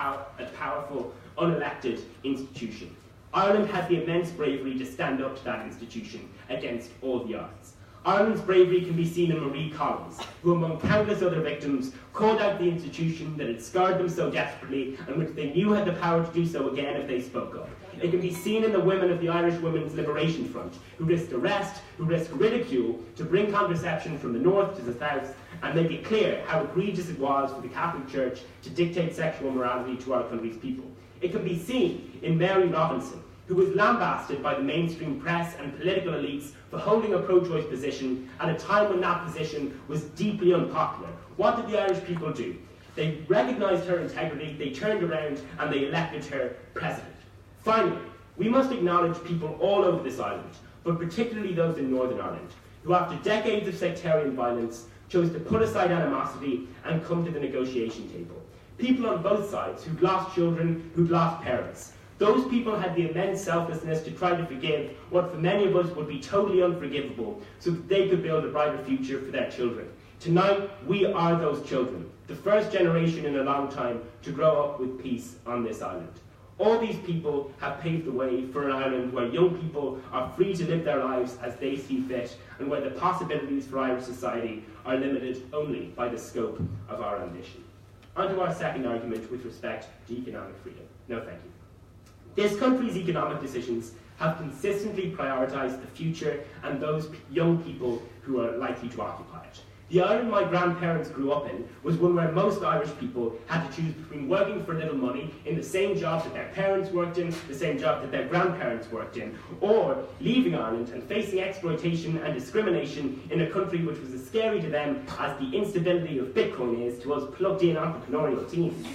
powerful, unelected institution. Ireland had the immense bravery to stand up to that institution against all the odds. Ireland's bravery can be seen in Marie Collins, who among countless other victims called out the institution that had scarred them so desperately and which they knew had the power to do so again if they spoke up. It can be seen in the women of the Irish Women's Liberation Front, who risked arrest, who risked ridicule to bring contraception from the north to the south and make it clear how egregious it was for the Catholic Church to dictate sexual morality to our country's people. It can be seen in Mary Robinson, who was lambasted by the mainstream press and political elites for holding a pro-choice position at a time when that position was deeply unpopular. What did the Irish people do? They recognised her integrity, they turned around and they elected her president. Finally, we must acknowledge people all over this island, but particularly those in Northern Ireland, who after decades of sectarian violence chose to put aside animosity and come to the negotiation table. People on both sides who'd lost children, who'd lost parents. Those people had the immense selflessness to try to forgive what for many of us would be totally unforgivable so that they could build a brighter future for their children. Tonight, we are those children, the first generation in a long time to grow up with peace on this island. All these people have paved the way for an island where young people are free to live their lives as they see fit and where the possibilities for Irish society are limited only by the scope of our ambition. On to our second argument with respect to economic freedom. No, thank you. This country's economic decisions have consistently prioritised the future and those young people who are likely to occupy it. The island my grandparents grew up in was one where most Irish people had to choose between working for little money in the same job that their parents worked in, the same job that their grandparents worked in, or leaving Ireland and facing exploitation and discrimination in a country which was as scary to them as the instability of Bitcoin is to us plugged-in entrepreneurial teams.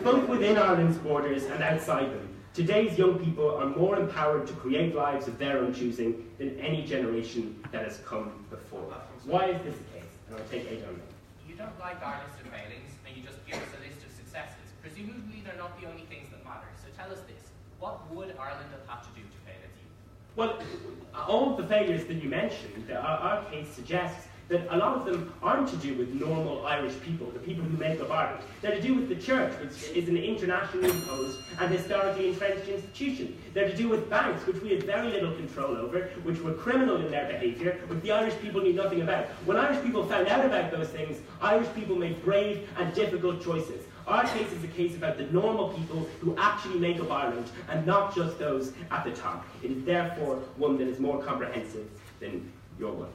Both within Ireland's borders and outside them, today's young people are more empowered to create lives of their own choosing than any generation that has come before. Why is this the case? And I'll take 8 on them. You don't like our list of failings, and you just give us a list of successes. Presumably they're not the only things that matter. So tell us this. What would Ireland have had to do to fail its youth? Well, all of the failures that you mentioned, our case suggests that a lot of them aren't to do with normal Irish people, the people who make up Ireland. They're to do with the church, which is an internationally imposed and historically entrenched institution. They're to do with banks, which we had very little control over, which were criminal in their behaviour, which the Irish people knew nothing about. When Irish people found out about those things, Irish people made brave and difficult choices. Our case is a case about the normal people who actually make up Ireland, and not just those at the top. It is therefore one that is more comprehensive than your one.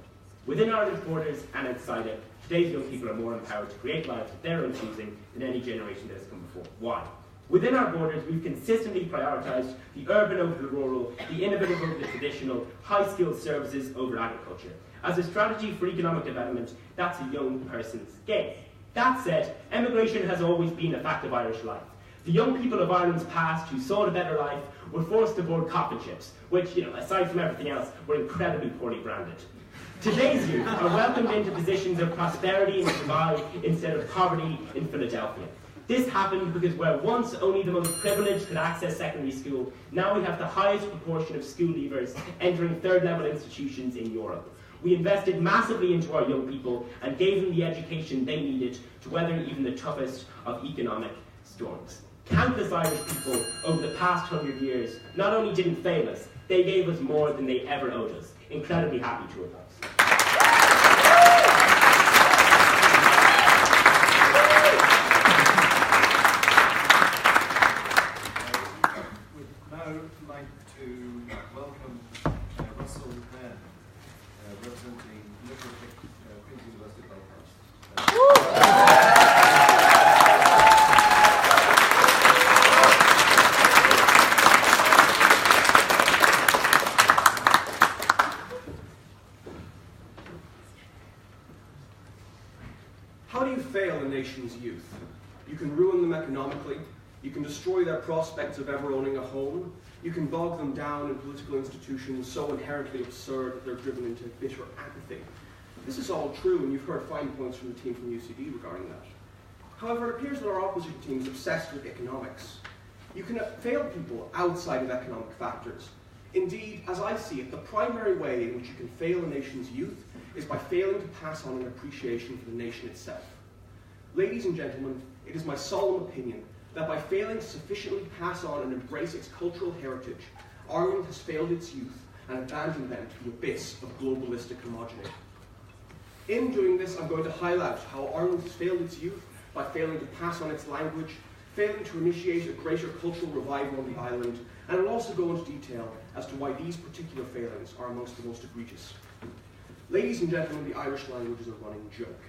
Within Ireland's borders and outside it, today's young people are more empowered to create lives of their own choosing than any generation that has come before. Why? Within our borders, we've consistently prioritised the urban over the rural, the innovative over the traditional, high-skilled services over agriculture. As a strategy for economic development, that's a young person's game. That said, emigration has always been a fact of Irish life. The young people of Ireland's past who sought a better life were forced to board coffin ships, which, aside from everything else, were incredibly poorly branded. Today's youth are welcomed into positions of prosperity in Dubai instead of poverty in Philadelphia. This happened because where once only the most privileged could access secondary school, now we have the highest proportion of school leavers entering third-level institutions in Europe. We invested massively into our young people and gave them the education they needed to weather even the toughest of economic storms. Countless Irish people over the past 100 years not only didn't fail us, they gave us more than they ever owed us. Incredibly happy to have us. We'd now like to welcome Russell Nairn, representing Literific, Queen's University Belfast. How do you fail a nation's youth? You can ruin them economically, you can destroy their prospects of ever owning a home, you can bog them down in political institutions so inherently absurd that they're driven into bitter apathy. This is all true, and you've heard fine points from the team from UCD regarding that. However, it appears that our opposite team is obsessed with economics. You can fail people outside of economic factors. Indeed, as I see it, the primary way in which you can fail a nation's youth is by failing to pass on an appreciation for the nation itself. Ladies and gentlemen, it is my solemn opinion that by failing to sufficiently pass on and embrace its cultural heritage, Ireland has failed its youth and abandoned them to the abyss of globalistic homogeneity. In doing this, I'm going to highlight how Ireland has failed its youth by failing to pass on its language, failing to initiate a greater cultural revival on the island, and I'll also go into detail as to why these particular failings are amongst the most egregious. Ladies and gentlemen, the Irish language is a running joke.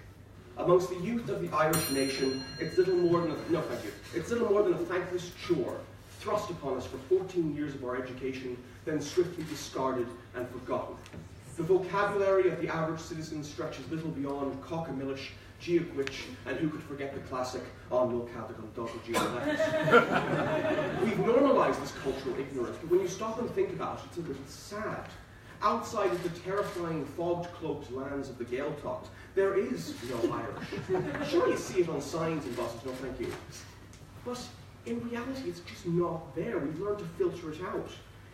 Amongst the youth of the Irish nation, it's little more than a thankless chore, thrust upon us for 14 years of our education, then swiftly discarded and forgotten. The vocabulary of the average citizen stretches little beyond cockamish, geogwitch, and who could forget the classic on no cadigan dog We've normalized this cultural ignorance, but when you stop and think about it, it's a little sad. Outside of the terrifying fogged-cloaked lands of the Gaeltacht, there is no Irish. Sure, you see it on signs and buses, no thank you. But in reality, it's just not there. We've learned to filter it out.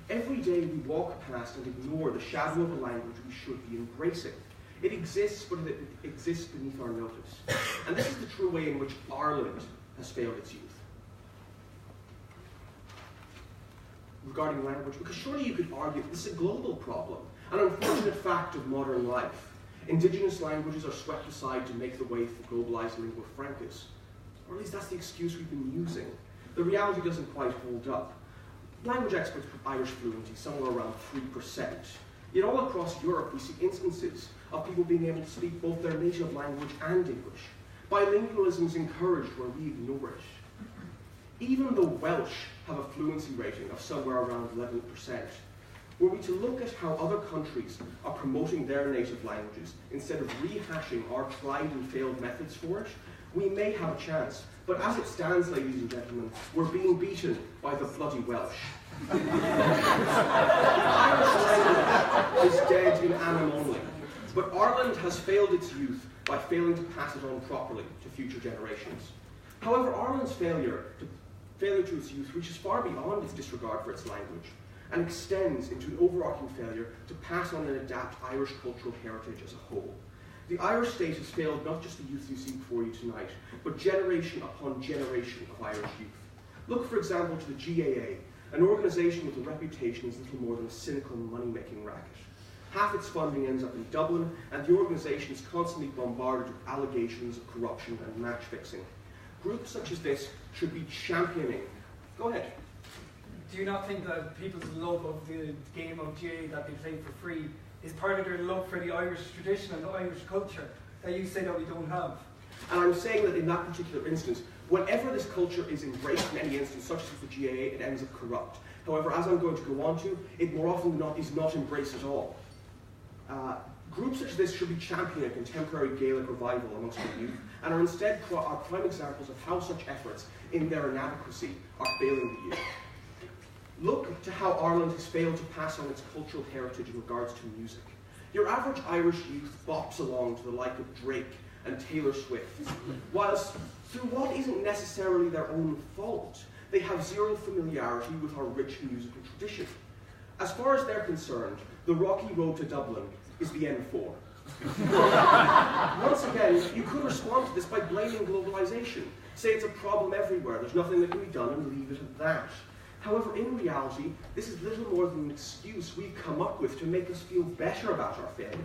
Every day we walk past and ignore the shadow of a language we should be embracing. It exists, but it exists beneath our notice. And this is the true way in which Ireland has failed its youth. Regarding language, because surely you could argue that this is a global problem, an unfortunate fact of modern life. Indigenous languages are swept aside to make the way for globalized lingua francas. Or at least that's the excuse we've been using. The reality doesn't quite hold up. Language experts put Irish fluency somewhere around 3%. Yet all across Europe we see instances of people being able to speak both their native language and English. Bilingualism is encouraged where we ignore it. Even the Welsh have a fluency rating of somewhere around 11%. Were we to look at how other countries are promoting their native languages instead of rehashing our tried and failed methods for it, we may have a chance. But as it stands, ladies and gentlemen, we're being beaten by the bloody Welsh. The Irish language is dead in annum only. But Ireland has failed its youth by failing to pass it on properly to future generations. However, Ireland's failure to its youth reaches far beyond its disregard for its language and extends into an overarching failure to pass on and adapt Irish cultural heritage as a whole. The Irish state has failed not just the youth you see before you tonight, but generation upon generation of Irish youth. Look, for example, to the GAA, an organisation with a reputation as little more than a cynical money-making racket. Half its funding ends up in Dublin, and the organisation is constantly bombarded with allegations of corruption and match-fixing. Groups such as this should be championing. Go ahead. Do you not think that people's love of the game of GAA that they play for free is part of their love for the Irish tradition and the Irish culture that you say that we don't have? And I'm saying that in that particular instance, whenever this culture is embraced in any instance, such as the GAA, it ends up corrupt. However, as I'm going to go on to, it more often than not is not embraced at all. Groups such as this should be championing contemporary Gaelic revival amongst the youth, and are instead prime examples of how such efforts, in their inadequacy, are failing the youth. Look to how Ireland has failed to pass on its cultural heritage in regards to music. Your average Irish youth bops along to the like of Drake and Taylor Swift, whilst through what isn't necessarily their own fault, they have zero familiarity with our rich musical tradition. As far as they're concerned, the rocky road to Dublin is the N4. Once again, you could respond to this by blaming globalization. Say it's a problem everywhere, there's nothing that can be done, and leave it at that. However, in reality, this is little more than an excuse we've come up with to make us feel better about our failure.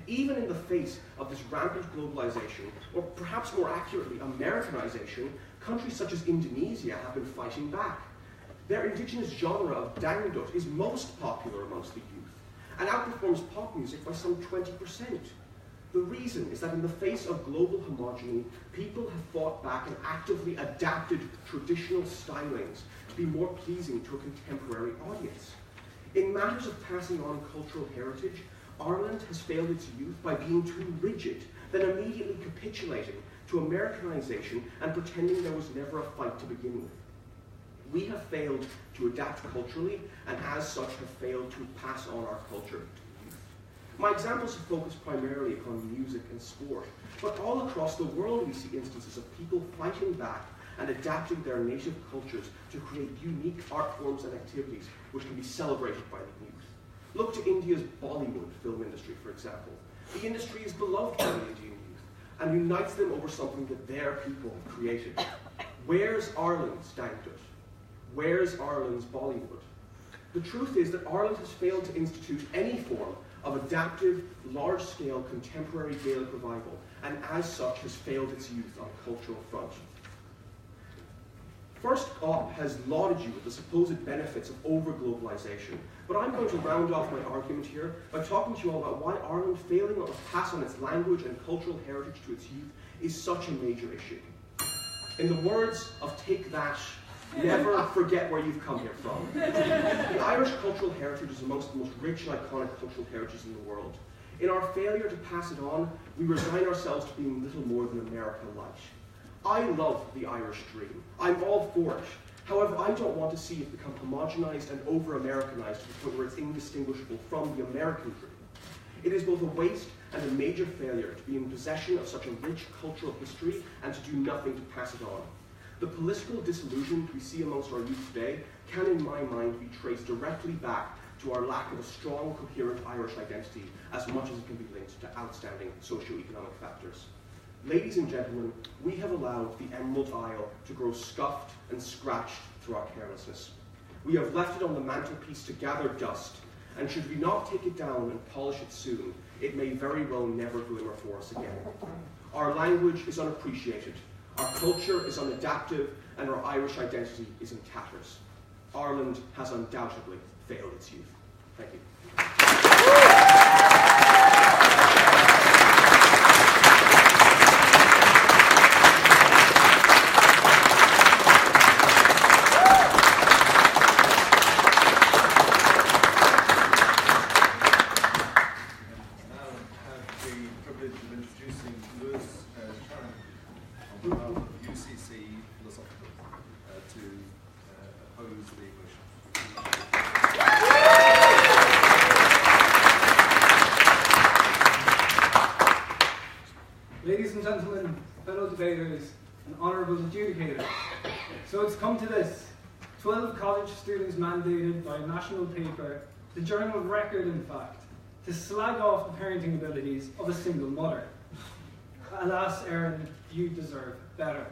Even in the face of this rampant globalization, or perhaps more accurately, Americanization, countries such as Indonesia have been fighting back. Their indigenous genre of dangdut is most popular amongst the youth, and outperforms pop music by some 20%. The reason is that in the face of global homogeny, people have fought back and actively adapted traditional stylings to be more pleasing to a contemporary audience. In matters of passing on cultural heritage, Ireland has failed its youth by being too rigid, then immediately capitulating to Americanization and pretending there was never a fight to begin with. We have failed to adapt culturally, and as such have failed to pass on our culture to youth. My examples have focused primarily upon music and sport, but all across the world we see instances of people fighting back and adapting their native cultures to create unique art forms and activities which can be celebrated by the youth. Look to India's Bollywood film industry, for example. The industry is beloved by the Indian youth and unites them over something that their people have created. Where's Ireland's dangdut? Where's Ireland's Bollywood? The truth is that Ireland has failed to institute any form of adaptive, large-scale contemporary Gaelic revival, and as such has failed its youth on a cultural front. First Op has lauded you with the supposed benefits of over-globalization, but I'm going to round off my argument here by talking to you all about why Ireland failing to pass on its language and cultural heritage to its youth is such a major issue. In the words of Take That, Never forget where you've come here from. The Irish cultural heritage is amongst the most rich and iconic cultural heritages in the world. In our failure to pass it on, we resign ourselves to being little more than America light. I love the Irish dream. I'm all for it. However, I don't want to see it become homogenized and over-Americanized to the point where it's indistinguishable from the American dream. It is both a waste and a major failure to be in possession of such a rich cultural history and to do nothing to pass it on. The political disillusion we see amongst our youth today can, in my mind, be traced directly back to our lack of a strong, coherent Irish identity, as much as it can be linked to outstanding socio-economic factors. Ladies and gentlemen, we have allowed the Emerald Isle to grow scuffed and scratched through our carelessness. We have left it on the mantelpiece to gather dust, and should we not take it down and polish it soon, it may very well never glimmer for us again. Our language is unappreciated, our culture is unadaptive, and our Irish identity is in tatters. Ireland has undoubtedly failed its youth. Thank you. Ladies and gentlemen, fellow debaters, and honourable adjudicators. So it's come to this. 12 college students mandated by a national paper, the Journal of Record in fact, to slag off the parenting abilities of a single mother. Alas, Erin, you deserve better.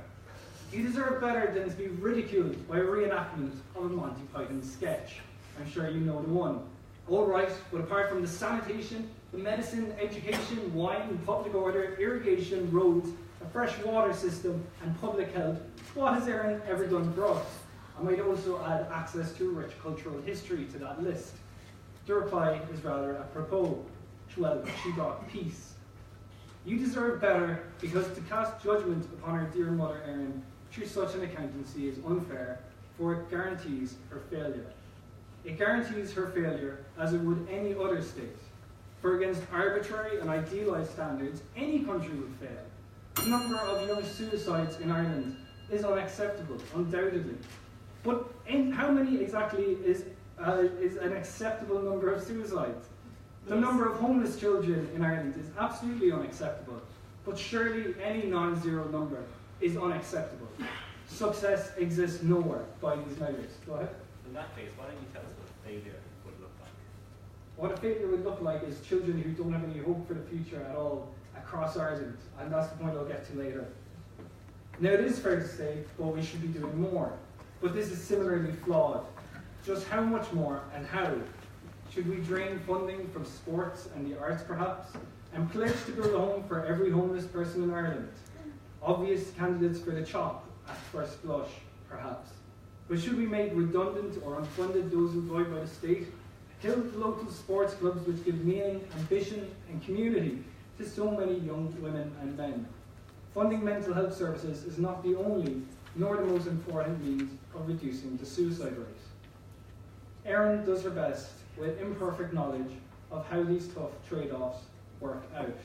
You deserve better than to be ridiculed by a reenactment of a Monty Python sketch. I'm sure you know the one. All right, but apart from the sanitation, the medicine, education, wine, public order, irrigation, roads, a fresh water system, and public health, what has Erin ever done for us? I might also add access to a rich cultural history to that list. The reply is rather apropos. Well, she brought peace. You deserve better because to cast judgment upon our dear mother Erin through such an accountancy is unfair, for it guarantees her failure. It guarantees her failure as it would any other state. For against arbitrary and idealised standards, any country would fail. The number of young suicides in Ireland is unacceptable, undoubtedly. But how many exactly is an acceptable number of suicides? The number of homeless children in Ireland is absolutely unacceptable. But surely any non-zero number is unacceptable. Success exists nowhere by these measures. Go ahead. In that case, why don't you tell us what failure would look like? What a failure would look like is children who don't have any hope for the future at all across Ireland, and that's the point I'll get to later. Now it is fair to say, well, we should be doing more, but this is similarly flawed. Just how much more and how? Should we drain funding from sports and the arts perhaps, and pledge to build a home for every homeless person in Ireland? Obvious candidates for the chop at first blush, perhaps. But should we make redundant or unfunded those employed by the state? Kill the local sports clubs which give meaning, ambition and community to so many young women and men. Funding mental health services is not the only, nor the most important means of reducing the suicide rate. Erin does her best with imperfect knowledge of how these tough trade-offs work out.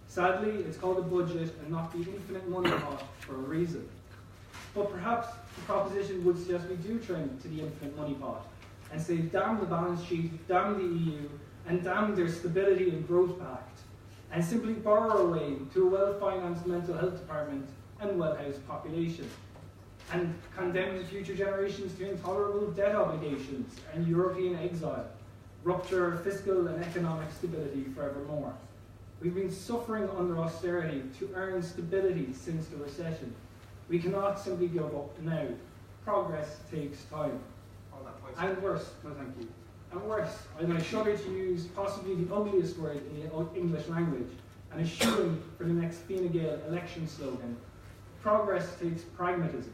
Sadly, it's called a budget and not the infinite money pot for a reason. But perhaps the proposition would suggest we do turn to the infinite money pot and say, damn the balance sheet, damn the EU, and damn their Stability and Growth Pact, and simply borrow away to a well-financed mental health department and well-housed population, and condemn future generations to intolerable debt obligations and European exile, rupture fiscal and economic stability forevermore. We've been suffering under austerity to earn stability since the recession. We cannot simply give up now. Progress takes time. And worse, no thank you. And worse, and I shudder to use possibly the ugliest word in the English language, and a shooting for the next Fine Gael election slogan. Progress takes pragmatism.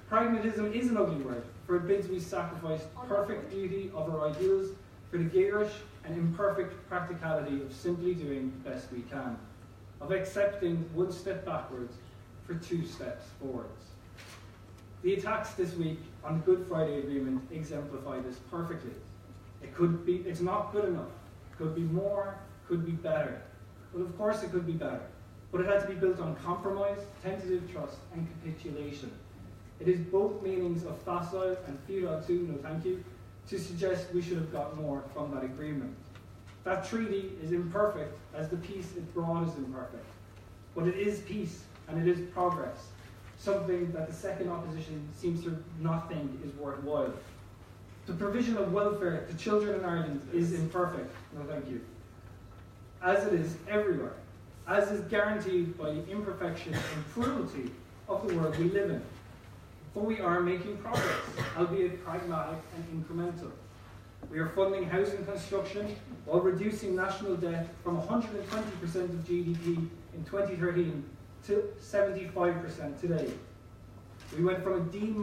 Pragmatism is an ugly word, for it bids we sacrifice perfect beauty of our ideals for the garish and imperfect practicality of simply doing the best we can, of accepting one step backwards for two steps forwards. The attacks this week on the Good Friday Agreement exemplify this perfectly. It's not good enough. It could be more, could be better. Well, of course it could be better. But it had to be built on compromise, tentative trust, and capitulation. It is both meanings of facile and futile too, no thank you, to suggest we should have got more from that agreement. That treaty is imperfect as the peace it brought is imperfect. But it is peace, and it is progress, something that the second opposition seems to not think is worthwhile. The provision of welfare to children in Ireland is imperfect, no thank you, as it is everywhere, as is guaranteed by the imperfection and cruelty of the world we live in. But we are making progress, albeit pragmatic and incremental. We are funding housing construction while reducing national debt from 120% of GDP in 2013 to 75% today. We went from a D-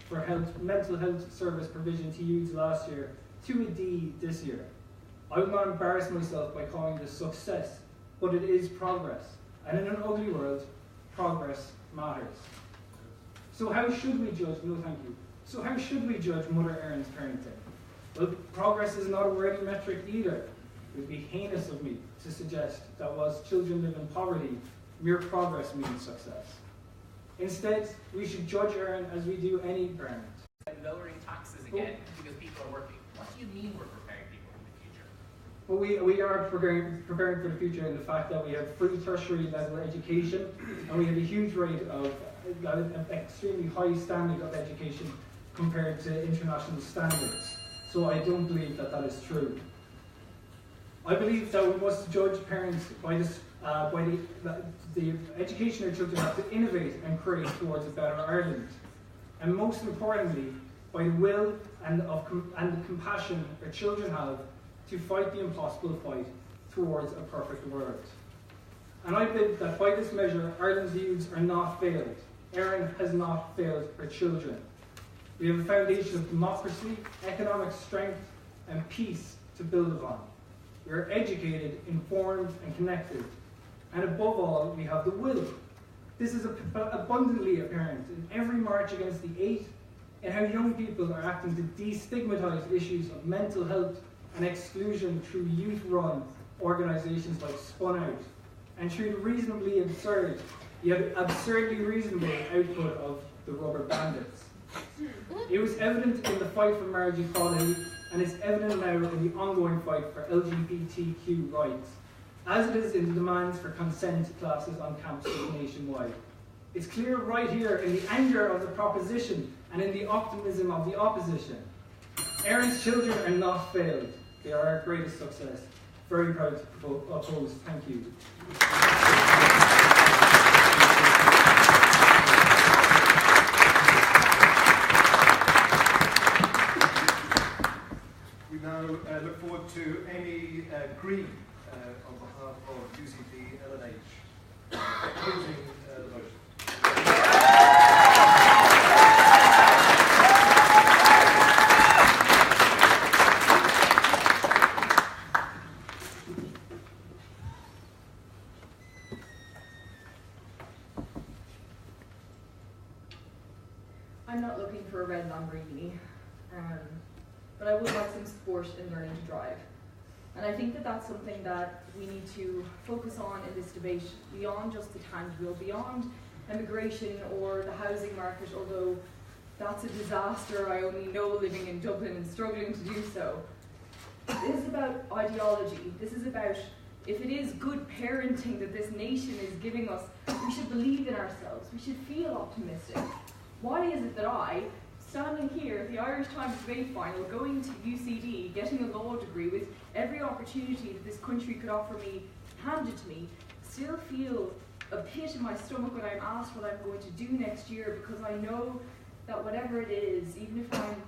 for mental health service provision to youths last year to a D this year. I will not embarrass myself by calling this success, but it is progress. And in an ugly world, progress matters. So how should we judge, no thank you, so how should we judge Mother Erin's parenting? Well, progress is not a worthy metric either. It would be heinous of me to suggest that whilst children live in poverty, mere progress means success. Instead, we should judge Erin as we do any parent. Lowering taxes again because people are working. What do you mean we're preparing people for the future? Well, we are preparing for the future in the fact that we have free tertiary level education and we have a huge rate of an extremely high standard of education compared to international standards. So I don't believe that that is true. I believe that we must judge parents by the education their children have to innovate and create towards a better Ireland. And most importantly, by the will and the compassion our children have to fight the impossible fight towards a perfect world. And I believe that by this measure, Ireland's youths are not failed. Erin has not failed her children. We have a foundation of democracy, economic strength, and peace to build upon. We are educated, informed, and connected. And above all, we have the will. This is abundantly apparent in every march against the 8 and how young people are acting to destigmatize issues of mental health and exclusion through youth-run organisations like Spun Out, and through the reasonably absurd, yet absurdly reasonable output of the Rubber Bandits. It was evident in the fight for marriage equality, and it's evident now in the ongoing fight for LGBTQ rights, as it is in the demands for consent classes on campuses nationwide. It's clear right here in the anger of the proposition and in the optimism of the opposition. Erin's children are not failed. They are our greatest success. Very proud to oppose. Thank you. We now look forward to Amy Green on behalf of UCD LNH, opposing the motion. I'm not looking for a red Lamborghini, but I would like some support in learning to drive. And I think that that's something that we need to focus on in this debate beyond just the tangible, beyond immigration or the housing market, although that's a disaster I only know living in Dublin and struggling to do so. This is about ideology. This is about, if it is good parenting that this nation is giving us, we should believe in ourselves. We should feel optimistic. Why is it that I, standing here at the Irish Times debate final, going to UCD, getting a law degree with every opportunity that this country could offer me handed to me, still feel a pit in my stomach when I'm asked what I'm going to do next year, because I know that whatever it is, even if I'm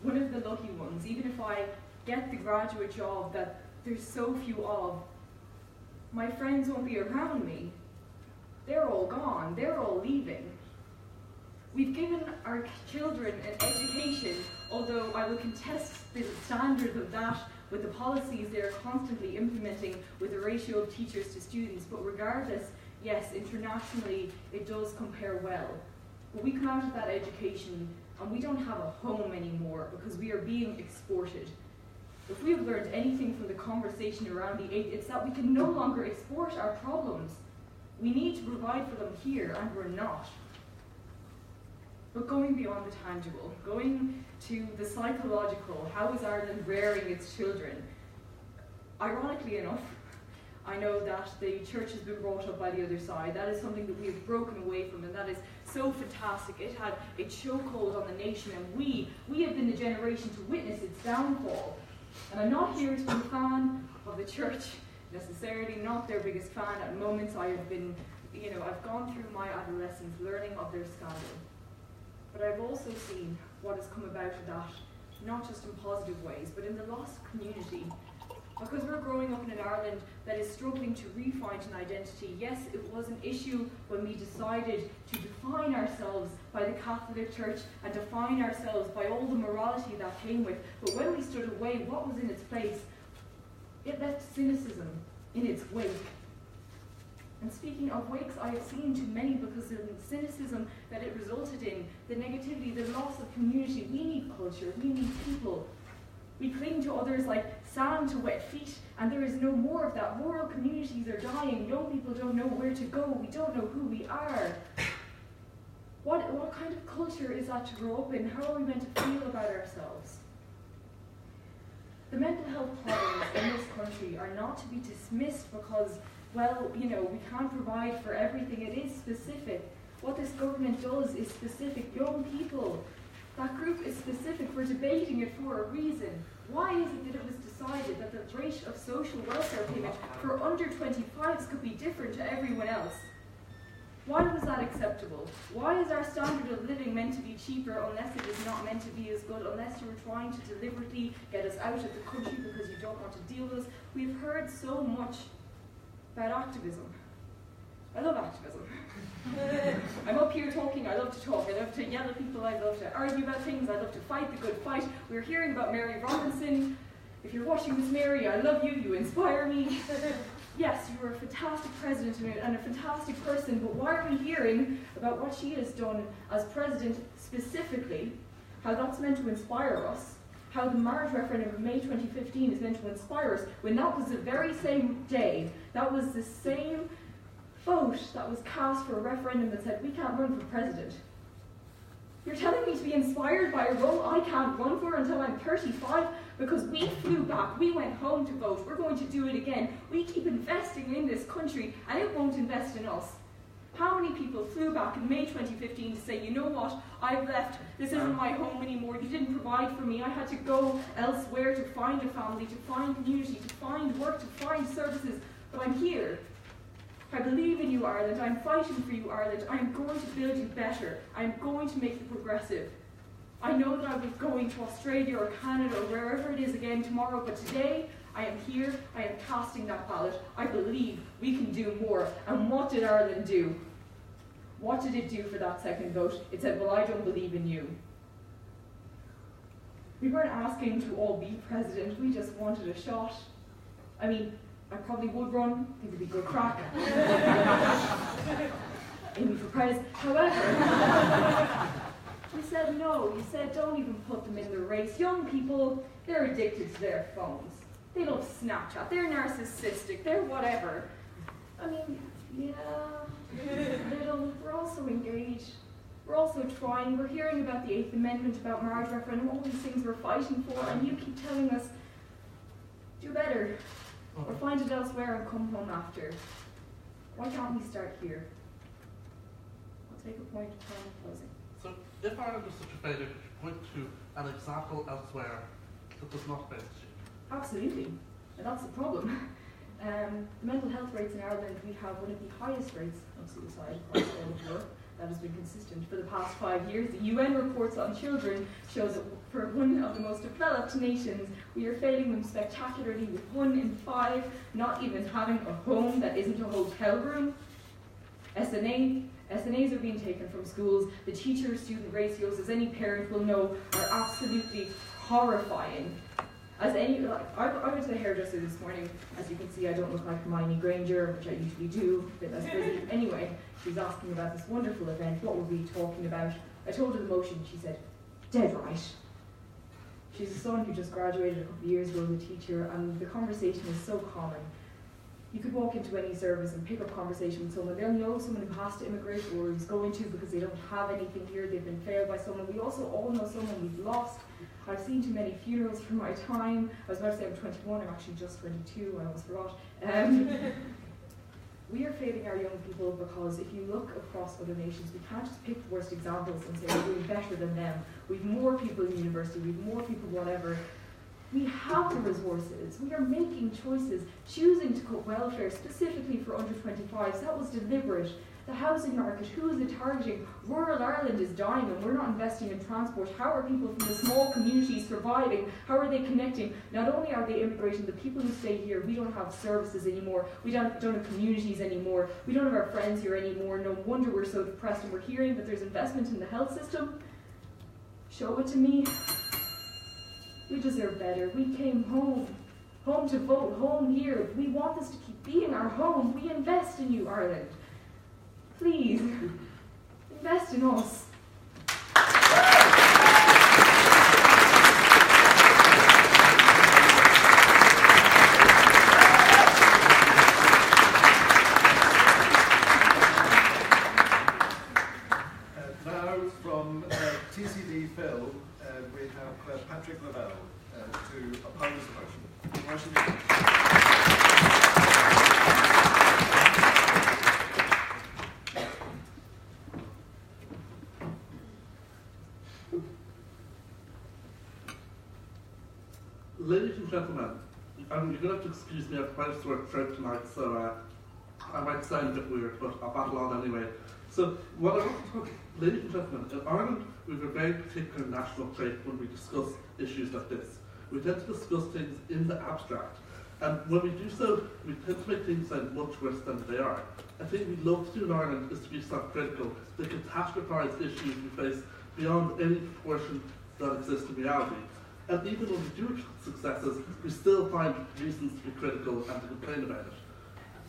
one of the lucky ones, even if I get the graduate job that there's so few of, my friends won't be around me. They're all gone. They're all leaving. We've given our children an education, although I will contest the standards of that with the policies they're constantly implementing with the ratio of teachers to students, but regardless, yes, internationally it does compare well. but we come out of that education and we don't have a home anymore because we are being exported. If we have learned anything from the conversation around the 8th, it's that we can no longer export our problems. We need to provide for them here, and we're not. But going beyond the tangible, going to the psychological, how is Ireland rearing its children? Ironically enough, I know that the church has been brought up by the other side. That is something that we have broken away from, and that is so fantastic. It had a chokehold on the nation, and we have been the generation to witness its downfall. And I'm not here to be a fan of the church, necessarily not their biggest fan. At moments I have been, I've gone through my adolescence learning of their scandal. But I've also seen what has come about of that, not just in positive ways, but in the lost community. Because we're growing up in an Ireland that is struggling to re-find an identity. Yes, it was an issue when we decided to define ourselves by the Catholic Church and define ourselves by all the morality that came with. But when we stood away, what was in its place? It left cynicism in its wake. And speaking of wakes, I have seen too many because of the cynicism that it resulted in, the negativity, the loss of community. We need culture, we need people. We cling to others like sand to wet feet, and there is no more of that. Rural communities are dying. Young people don't know where to go. We don't know who we are. What kind of culture is that to grow up in? How are we meant to feel about ourselves? The mental health problems in this country are not to be dismissed because, well, we can't provide for everything. It is specific. What this government does is specific. Young people, that group is specific. We're debating it for a reason. Why is it that it was decided that the rate of social welfare payment for under 25s could be different to everyone else? Why was that acceptable? Why is our standard of living meant to be cheaper unless it is not meant to be as good, unless you're trying to deliberately get us out of the country because you don't want to deal with us? We've heard so much about activism. I love activism. I'm up here talking, I love to talk, I love to yell at people, I love to argue about things, I love to fight the good fight. We're hearing about Mary Robinson. If you're watching this, Mary, I love you, you inspire me. Yes, you are a fantastic president and a fantastic person, but why are we hearing about what she has done as president specifically, how that's meant to inspire us, how the marriage referendum of May 2015 is meant to inspire us, when that was the very same day, that was the same vote that was cast for a referendum that said we can't run for president. You're telling me to be inspired by a role I can't run for until I'm 35 because we flew back, we went home to vote, we're going to do it again. We keep investing in this country and it won't invest in us. How many people flew back in May 2015 to say, you know what, I've left, this isn't my home anymore, you didn't provide for me, I had to go elsewhere to find a family, to find community, to find work, to find services, but I'm here. I believe in you, Ireland. I'm fighting for you, Ireland. I'm going to build you better. I'm going to make you progressive. I know that I'll be going to Australia or Canada or wherever it is again tomorrow, but today I am here. I am casting that ballot. I believe we can do more. And what did Ireland do? What did it do for that second vote? It said, well, I don't believe in you. We weren't asking to all be president. We just wanted a shot. I mean, I probably would run, I think it'd be good crack. Amy for Prez. However, you said no, you said don't even put them in the race. Young people, they're addicted to their phones. They love Snapchat, they're narcissistic, they're whatever. I mean, yeah, little, we're also engaged. We're also trying, we're hearing about the 8th Amendment, about marriage referendum, all these things we're fighting for, and you keep telling us, do better. Or find it elsewhere and come home after. Why can't we start here? I'll take a point of time in closing. So, if Ireland was such a failure, could you point to an example elsewhere that does not benefit you? Absolutely, and that's the problem. The mental health rates in Ireland, we have one of the highest rates of suicide across all of Europe. That has been consistent for the past 5 years. The UN reports on children shows that for one of the most developed nations, we are failing them spectacularly with 1 in 5 not even having a home that isn't a hotel room. SNAs are being taken from schools. The teacher-student ratios, as any parent will know, are absolutely horrifying. As any, like, I went to the hairdresser this morning. As you can see, I don't look like Hermione Granger, which I usually do, a bit less busy. Anyway, she was asking about this wonderful event. What were we talking about? I told her the motion. She said, "Dead right." She's a son who just graduated a couple of years ago as a teacher, and the conversation is so common. You could walk into any service and pick up conversation with someone. They'll know someone who has to immigrate or who's going to because they don't have anything here. They've been failed by someone. We also all know someone we've lost. I've seen too many funerals from my time. I was about to say I'm 21. I'm actually just 22. I almost forgot. We are failing our young people because if you look across other nations, we can't just pick the worst examples and say we're doing better than them. We've more people in university. We've more people whatever. We have the resources. We are making choices, choosing to cut welfare specifically for under 25s. That was deliberate. The housing market, who is it targeting? Rural Ireland is dying and we're not investing in transport. How are people from the small communities surviving? How are they connecting? Not only are they immigrating, the people who stay here, we don't have services anymore. We don't have communities anymore. We don't have our friends here anymore. No wonder we're so depressed, and we're hearing that there's investment in the health system. Show it to me. We deserve better. We came home. Home to vote. Home here. We want this to keep being our home. We invest in you, Ireland. Please, invest in us. Now from TCD Phil, we have Patrick Lavelle to oppose the motion. Ladies and gentlemen, you're going to have to excuse me, I've quite a sore throat tonight, so I might sound a bit weird, but I'll battle on anyway. So, what I want to talk, ladies and gentlemen, in Ireland, we have a very particular national trait when we discuss issues like this. We tend to discuss things in the abstract, and when we do so, we tend to make things sound much worse than they are. I think what we love to do in Ireland is to be self-critical, to catastrophise issues we face beyond any proportion that exists in reality. And even when we do achieve successes, we still find reasons to be critical and to complain about it.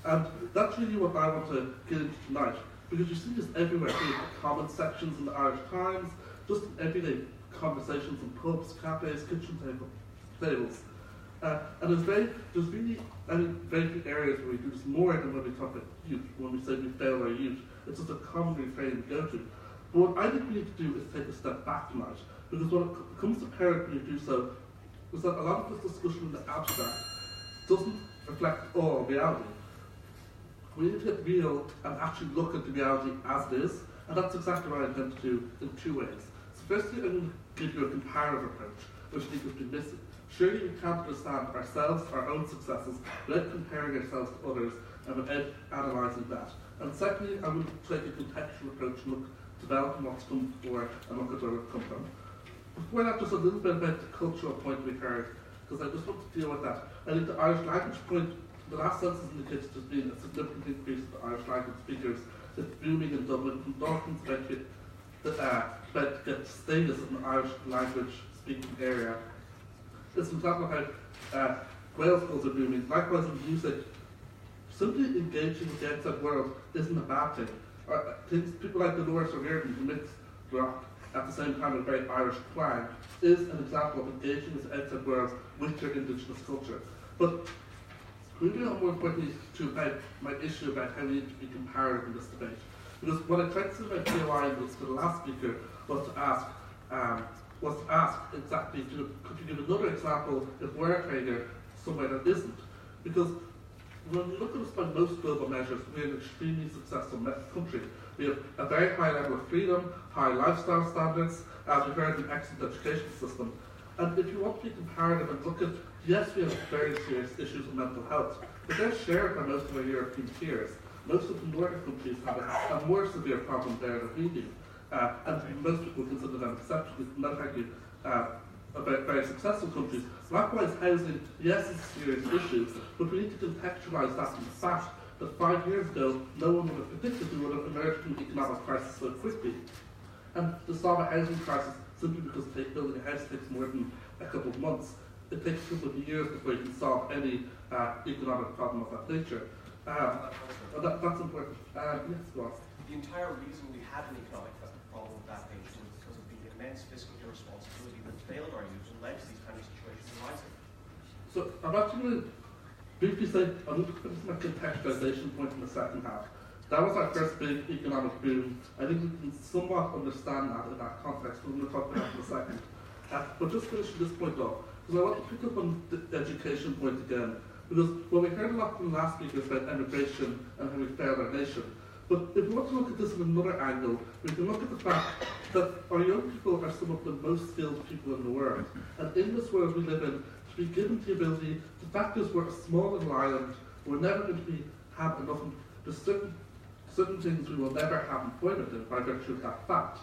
And that's really what I want to get into tonight, because you see this everywhere, in comment sections in the Irish Times, just in everyday conversations in pubs, cafes, kitchen tables. And there's really very few areas where we do this more than when we talk about youth, when we say we failed our youth. It's just a common refrain we go to. But what I think we need to do is take a step back tonight, because when it comes to parent when you do so, is that a lot of this discussion in the abstract doesn't reflect all reality. We need to get real and actually look at the reality as it is, and that's exactly what I intend to do in two ways. So firstly, I'm going to give you a comparative approach, which I think has been missing. Surely we can't understand ourselves, our own successes, without comparing ourselves to others and without analysing that. And secondly, I'm going to take a contextual approach and look develop what's come before and look at where we've come from. Before that, just a little bit about the cultural point we heard, because I just want to deal with that. I think the Irish language point, the last census indicates there's been a significant increase in the Irish language speakers. It's booming in Dublin, and Dalton's about to get status in the Irish language speaking area. It's an example of how Wales schools are booming. Likewise in music, simply engaging with the outside world isn't a bad thing. People like Dolores O'Riordan, who mix rock at the same time with a very Irish twang, is an example of engaging with the outside world with their indigenous culture. But moving on more quickly to about my issue about how we need to be comparative in this debate. Because what I tried to say about POI was to the last speaker was to ask exactly, could you give another example if we're a failure somewhere that isn't? Because when we look at us by most global measures, we're an extremely successful country. We have a very high level of freedom, high lifestyle standards, as we've heard, an excellent education system. And if you want to be comparative and look at, yes, we have very serious issues with mental health, but they're shared by most of our European peers. Most of the Nordic countries have a more severe problem there than we do. And most people consider them exceptionally, not frankly, about very successful countries. Likewise, housing, yes, it's a serious issue, but we need to contextualise that in the fact that 5 years ago, no one would have predicted we would have emerged from the economic crisis so quickly. And to solve a housing crisis simply because building a house takes more than a couple of months it takes a couple of years before you can solve any economic problem of that nature. That's important. Yes, Ross. The entire reason we had an economic problem of that nature was because of the immense fiscal irresponsibility that failed our youth and led to these kind of situations arising. So I'm actually going to briefly say, I'm going to put my contextualization point in the second half. That was our first big economic boom. I think we can somewhat understand that in that context. We're going to talk about that in a second. But just finishing this point off, because I want to pick up on the education point again. Because when we heard a lot from last speakers about emigration and how we failed our nation, but if we want to look at this from another angle, we can look at the fact that our young people are some of the most skilled people in the world. And in this world we live in, to be given the ability, the fact is we're a small little island, we're never going to have enough, there's certain things we will never have employment in by virtue of that fact.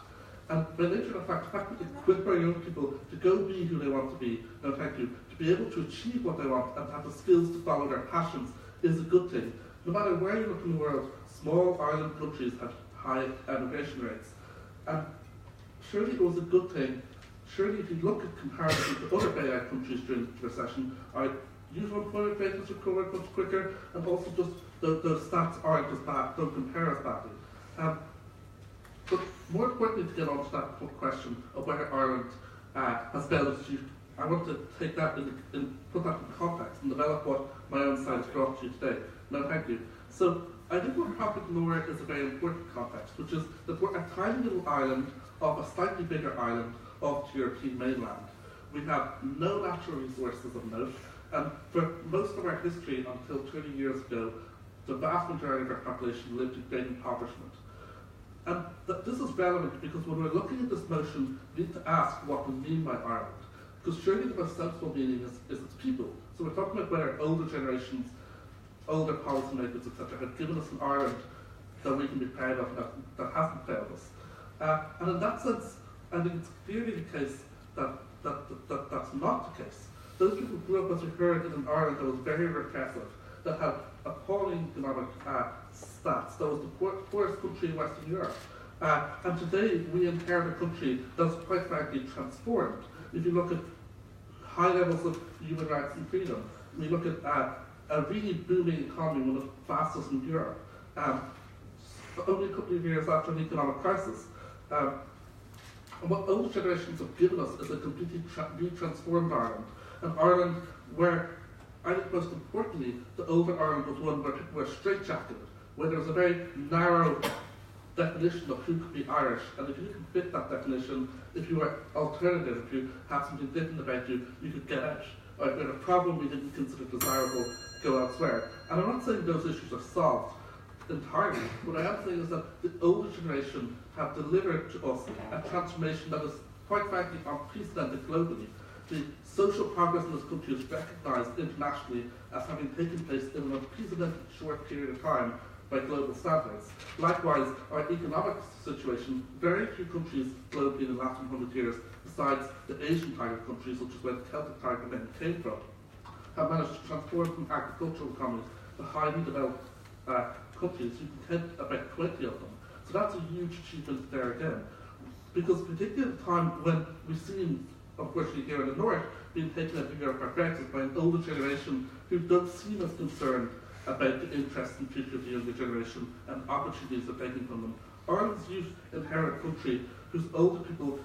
And by nature of the fact that we equip our young people to go be who they want to be, no thank you, to be able to achieve what they want and have the skills to follow their passions is a good thing. No matter where you look in the world, small island countries have high emigration rates. And surely it was a good thing. Surely if you look at comparison to other bailout countries during the recession, our youth unemployment rate has recovered much quicker, and also just the stats aren't as bad, don't compare as badly. But more importantly, to get on to that question of whether Ireland has failed its youth, I want to take that put that in context and develop what my own side has brought to you today. No, thank you. So I think what Prophet Noor is a very important context, which is that we're a tiny little island of a slightly bigger island off the European mainland. We have no natural resources of note, and for most of our history until 20 years ago, the vast majority of our population lived in great impoverishment. And this is relevant because when we're looking at this motion, we need to ask what we mean by Ireland. Because surely the most sensible meaning is its people. So we're talking about whether older generations, older policymakers, etc., have given us an Ireland that we can be proud of and that hasn't failed us. And in that sense, I think it's clearly the case that's not the case. Those people grew up, as we heard, in an Ireland that was very repressive, that had appalling economic stats, that was the poorest country in Western Europe. And today we inherit a country that's quite frankly transformed. If you look at high levels of human rights and freedom, we look at a really booming economy, one of the fastest in Europe, only a couple of years after an economic crisis. And what older generations have given us is a completely transformed Ireland. An Ireland where, I think most importantly, the older Ireland was one where people were straitjacketed, where there was a very narrow definition of who could be Irish, and if you could fit that definition, if you were alternative, if you had something different about you, you could get out. Or if you had a problem we didn't consider desirable, go elsewhere. And I'm not saying those issues are solved entirely. What I am saying is that the older generation have delivered to us a transformation that is, quite frankly, unprecedented globally. The social progress in this country is recognised internationally as having taken place in an unprecedented short period of time by global standards. Likewise, our economic situation, very few countries globally in the last 100 years, besides the Asian tiger countries, which is where the Celtic tiger men came from, have managed to transform from agricultural economies to highly developed countries. You can count about 20 of them. So that's a huge achievement there again. Because particularly at the time when we've seen, unfortunately here in the north, being taken out of Europe by Brexit by an older generation who don't seem as concerned about the interest and future of the younger generation and opportunities they're taking from them. Ireland's youth inherit a country whose older people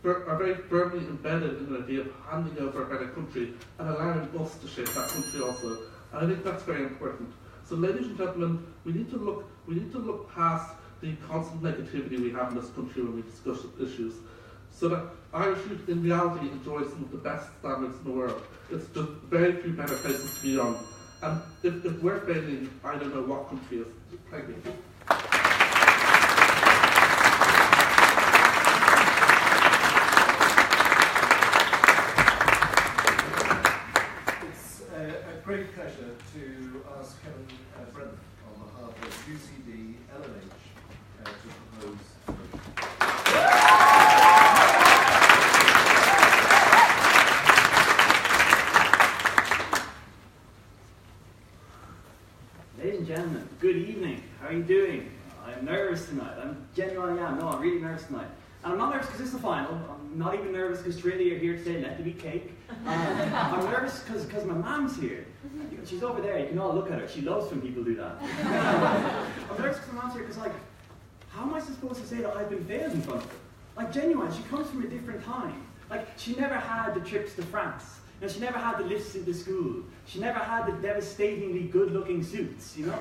are very firmly embedded in the idea of handing over a better country and allowing us to shape that country also. And I think that's very important. So ladies and gentlemen, we need to look past the constant negativity we have in this country when we discuss issues, so that Irish youth in reality enjoy some of the best standards in the world. It's just very few better places to be on. And if we're failing, I don't know what country is. Thank you. It's a great pleasure to ask Kevin Brennan on behalf of UCD LNH to propose a motion. Ladies and gentlemen, good evening. How are you doing? I'm nervous tonight. I'm really nervous tonight. And I'm not nervous because it's the final. I'm not even nervous because Trinity are here to say, let there be cake. I'm nervous because my mom's here. She's over there, you can all look at her. She loves when people do that. I'm nervous because my mom's here because, like, how am I supposed to say that I've been failed in front of her? Like, genuine, she comes from a different time. Like, she never had the trips to France. You know, she never had the lifts into school. She never had the devastatingly good-looking suits, you know?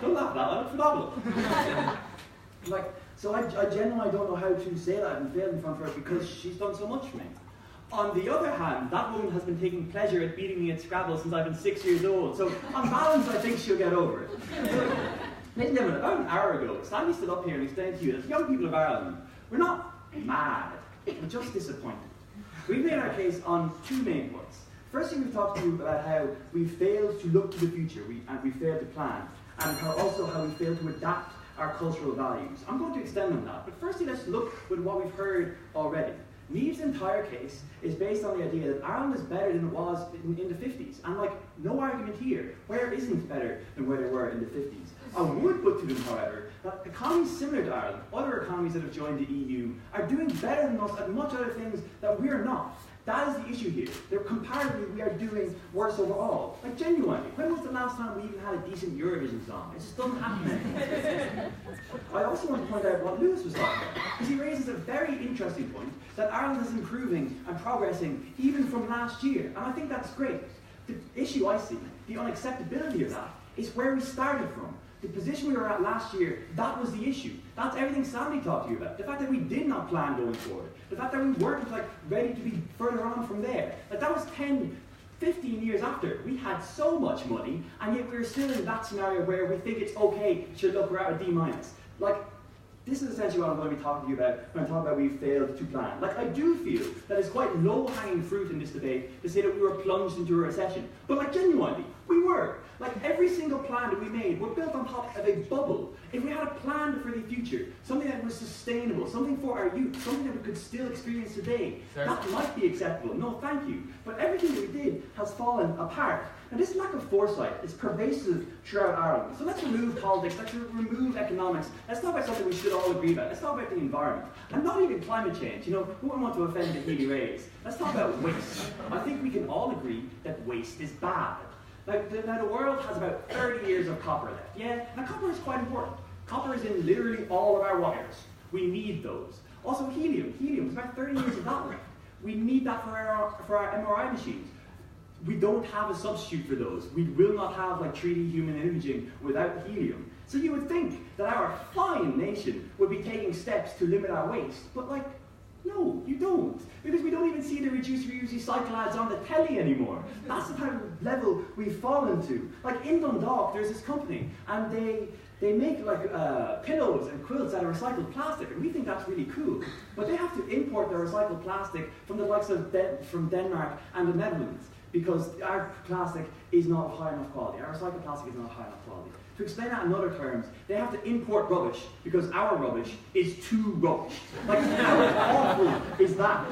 Don't laugh at that, I look phenomenal. Like, so I genuinely don't know how to say that I've been failed in front of her because she's done so much for me. On the other hand, that woman has been taking pleasure at beating me at Scrabble since I've been 6 years old. So on balance, I think she'll get over it. Ladies and gentlemen, about an hour ago, Stanley stood up here and explained to you that the young people of Ireland, we're not mad, we're just disappointed. We've made our case on 2 main points. Firstly, we've talked to you about how we failed to look to the future, and we failed to plan, and also how we failed to adapt our cultural values. I'm going to extend on that, but firstly, let's look at what we've heard already. Neve's entire case is based on the idea that Ireland is better than it was in the 50s. And like, no argument here. Where isn't better than where they were in the 50s? I would put to them, however, that economies similar to Ireland, other economies that have joined the EU, are doing better than us at much other things that we're not. That is the issue here. They're comparatively, we are doing worse overall. Like, genuinely, when was the last time we even had a decent Eurovision song? It just doesn't happen anymore. I also want to point out what Lewis was talking about, because he raises a very interesting point that Ireland is improving and progressing even from last year, and I think that's great. The issue I see, the unacceptability of that, is where we started from. The position we were at last year, that was the issue. That's everything Sandy talked to you about. The fact that we did not plan going forward. The fact that we weren't ready to be further on from there. Like, that was 10, 15 years after. We had so much money, and yet we're still in that scenario where we think it's okay, sure, look, we're at a D-. Like, this is essentially what I'm going to be talking to you about when I talk about we failed to plan. Like, I do feel that it's quite low-hanging fruit in this debate to say that we were plunged into a recession. But, like, genuinely, we were. Like, every single plan that we made were built on top of a bubble. If we had a plan for the future, something that was sustainable, something for our youth, something that we could still experience today, that might be acceptable. No, thank you. But everything that we did has fallen apart. And this lack of foresight is pervasive throughout Ireland. So let's remove politics, let's remove economics, let's talk about something we should all agree about. Let's talk about the environment. And not even climate change, you know, who wouldn't want to offend the Healy Rays? Let's talk about waste. I think we can all agree that waste is bad. Like, now the world has about 30 years of copper left. Yeah, now copper is quite important. Copper is in literally all of our wires. We need those. Also helium. Helium is about 30 years of that left. We need that for our MRI machines. We don't have a substitute for those. We will not have like 3D human imaging without helium. So you would think that our fine nation would be taking steps to limit our waste, but like, no, you don't. Because we don't even see the reduce, reuse, recycle ads on the telly anymore. That's the type of level we've fallen to. Like in Dundalk, there's this company, and they make like pillows and quilts out of recycled plastic, and we think that's really cool. But they have to import their recycled plastic from the likes of from Denmark and the Netherlands, because our plastic is not of high enough quality. Our recycled plastic is not of high enough quality. To explain that in other terms, they have to import rubbish because our rubbish is too rubbish. Like, how awful is that?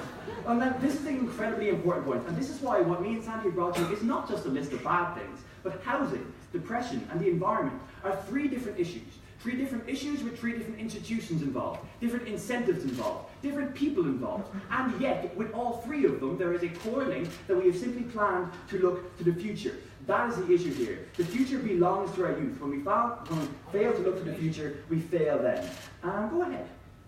And then this is an incredibly important point, and this is why what me and Sandy brought you is not just a list of bad things, but housing, depression, and the environment are 3 different issues. 3 different issues with 3 different institutions involved, different incentives involved, different people involved, and yet, with all 3 of them, there is a core link that we have simply planned to look to the future. That is the issue here. The future belongs to our youth. When we fail to look to the future, we fail then. Go ahead.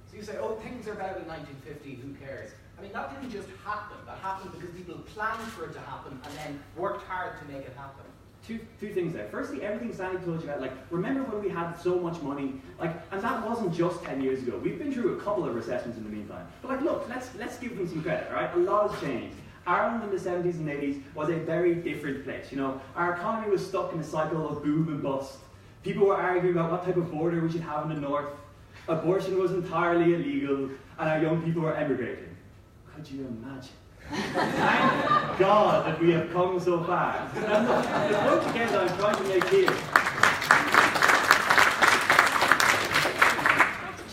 So you say, oh, things are better than 1950, who cares? I mean, that didn't just happen. That happened because people planned for it to happen and then worked hard to make it happen. Two things there. Firstly, everything Sandy told you about, like, remember when we had so much money? Like, and that wasn't just 10 years ago. We've been through a couple of recessions in the meantime. But like, look, let's give them some credit, all right? A lot has changed. Ireland in the 70s and 80s was a very different place, you know. Our economy was stuck in a cycle of boom and bust. People were arguing about what type of border we should have in the north. Abortion was entirely illegal, and our young people were emigrating. Could you imagine? Thank God that we have come so far. And the point again that I'm trying to make here.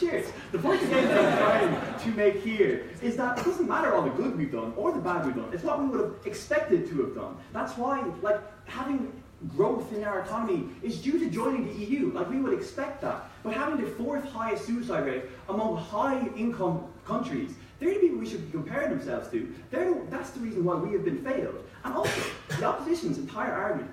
Cheers. The point again that I'm trying to make here is that it doesn't matter all the good we've done or the bad we've done. It's what we would have expected to have done. That's why, like, having growth in our economy is due to joining the EU. Like, we would expect that. But having the 4th highest suicide rate among high-income countries, they're the people we should be comparing themselves to. That's the reason why we have been failed. And also, the opposition's entire argument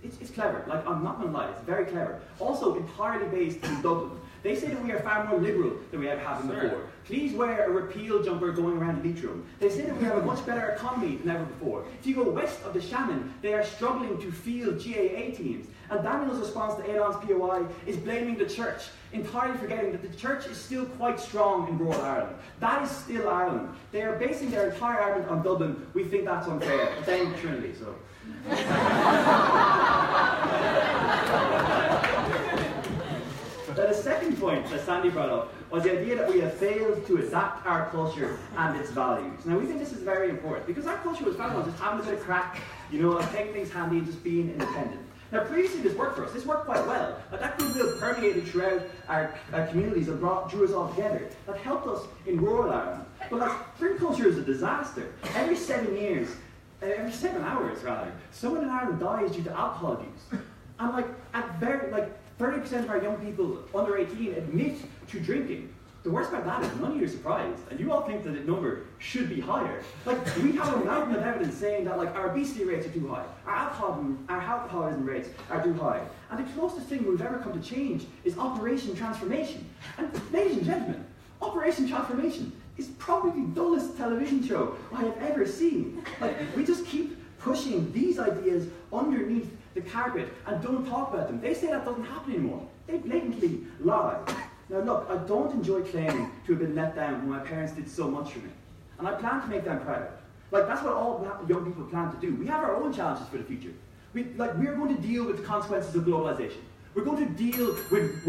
it's clever. Like, I'm not going to lie, it's very clever. Also, entirely based in Dublin. They say that we are far more liberal than we ever have been before. Please wear a repeal jumper going around Leitrim. They say that we have a much better economy than ever before. If you go west of the Shannon, they are struggling to field GAA teams. And Daniel's response to Éireann's POI is blaming the church, entirely forgetting that the church is still quite strong in rural Ireland. That is still Ireland. They are basing their entire argument on Dublin. We think that's unfair. Same Trinity, so. Now, the second point that Sandy brought up was the idea that we have failed to adapt our culture and its values. Now, we think this is very important because our culture was founded on just having a bit of crack, you know, taking things handy and just being independent. Now, previously this worked for us. This worked quite well. But that goodwill permeated throughout our communities and drew us all together. That helped us in rural Ireland. But like, drink culture is a disaster. Every 7 hours rather, someone in Ireland dies due to alcohol abuse. And like, 30% of our young people under 18 admit to drinking. The worst part of that is none of you are surprised, and you all think that the number should be higher. Like, we have a mountain of evidence saying that like our obesity rates are too high, our alcoholism rates are too high, and the closest thing we've ever come to change is Operation Transformation. And ladies and gentlemen, Operation Transformation is probably the dullest television show I have ever seen. Like, we just keep pushing these ideas underneath the carpet and don't talk about them. They say that doesn't happen anymore. They blatantly lie. Now look, I don't enjoy claiming to have been let down when my parents did so much for me. And I plan to make them proud. Like, that's what all young people plan to do. We have our own challenges for the future. We're going to deal with the consequences of globalization. We're going to deal with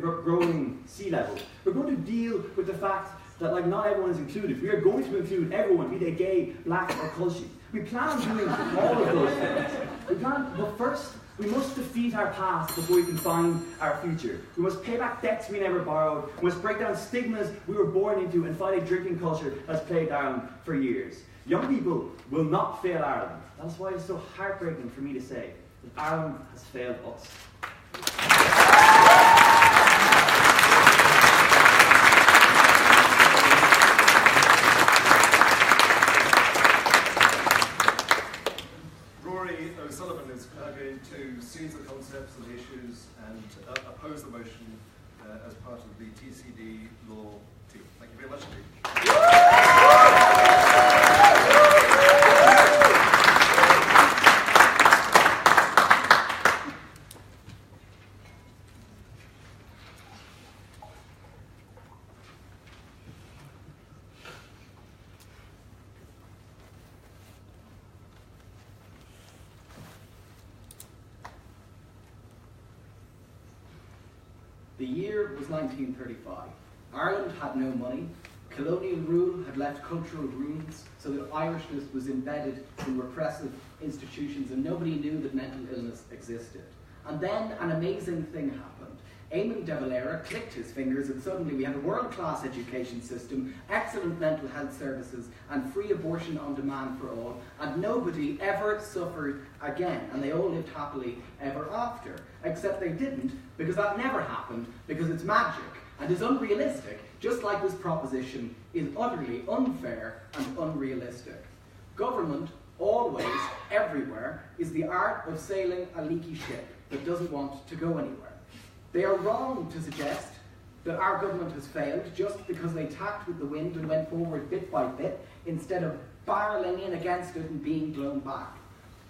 growing sea levels. We're going to deal with the fact that like not everyone is included. We are going to include everyone, be they gay, black, or culty. We plan on doing all of those things. But first, we must defeat our past before we can find our future. We must pay back debts we never borrowed. We must break down stigmas we were born into and fight a drinking culture that's plagued Ireland for years. Young people will not fail Ireland. That's why it's so heartbreaking for me to say that Ireland has failed us. Sullivan is going to seize the concepts and the issues and oppose the motion as part of the TCD law team. Thank you very much indeed. The year was 1935. Ireland had no money. Colonial rule had left cultural ruins, so that Irishness was embedded in repressive institutions and nobody knew that mental illness existed. And then an amazing thing happened. Eamon de Valera clicked his fingers and suddenly we had a world-class education system, excellent mental health services and free abortion on demand for all, and nobody ever suffered again, and they all lived happily ever after. Except they didn't, because that never happened, because it's magic and is unrealistic, just like this proposition is utterly unfair and unrealistic. Government, always, everywhere, is the art of sailing a leaky ship that doesn't want to go anywhere. They are wrong to suggest that our government has failed just because they tacked with the wind and went forward bit by bit instead of barreling in against it and being blown back.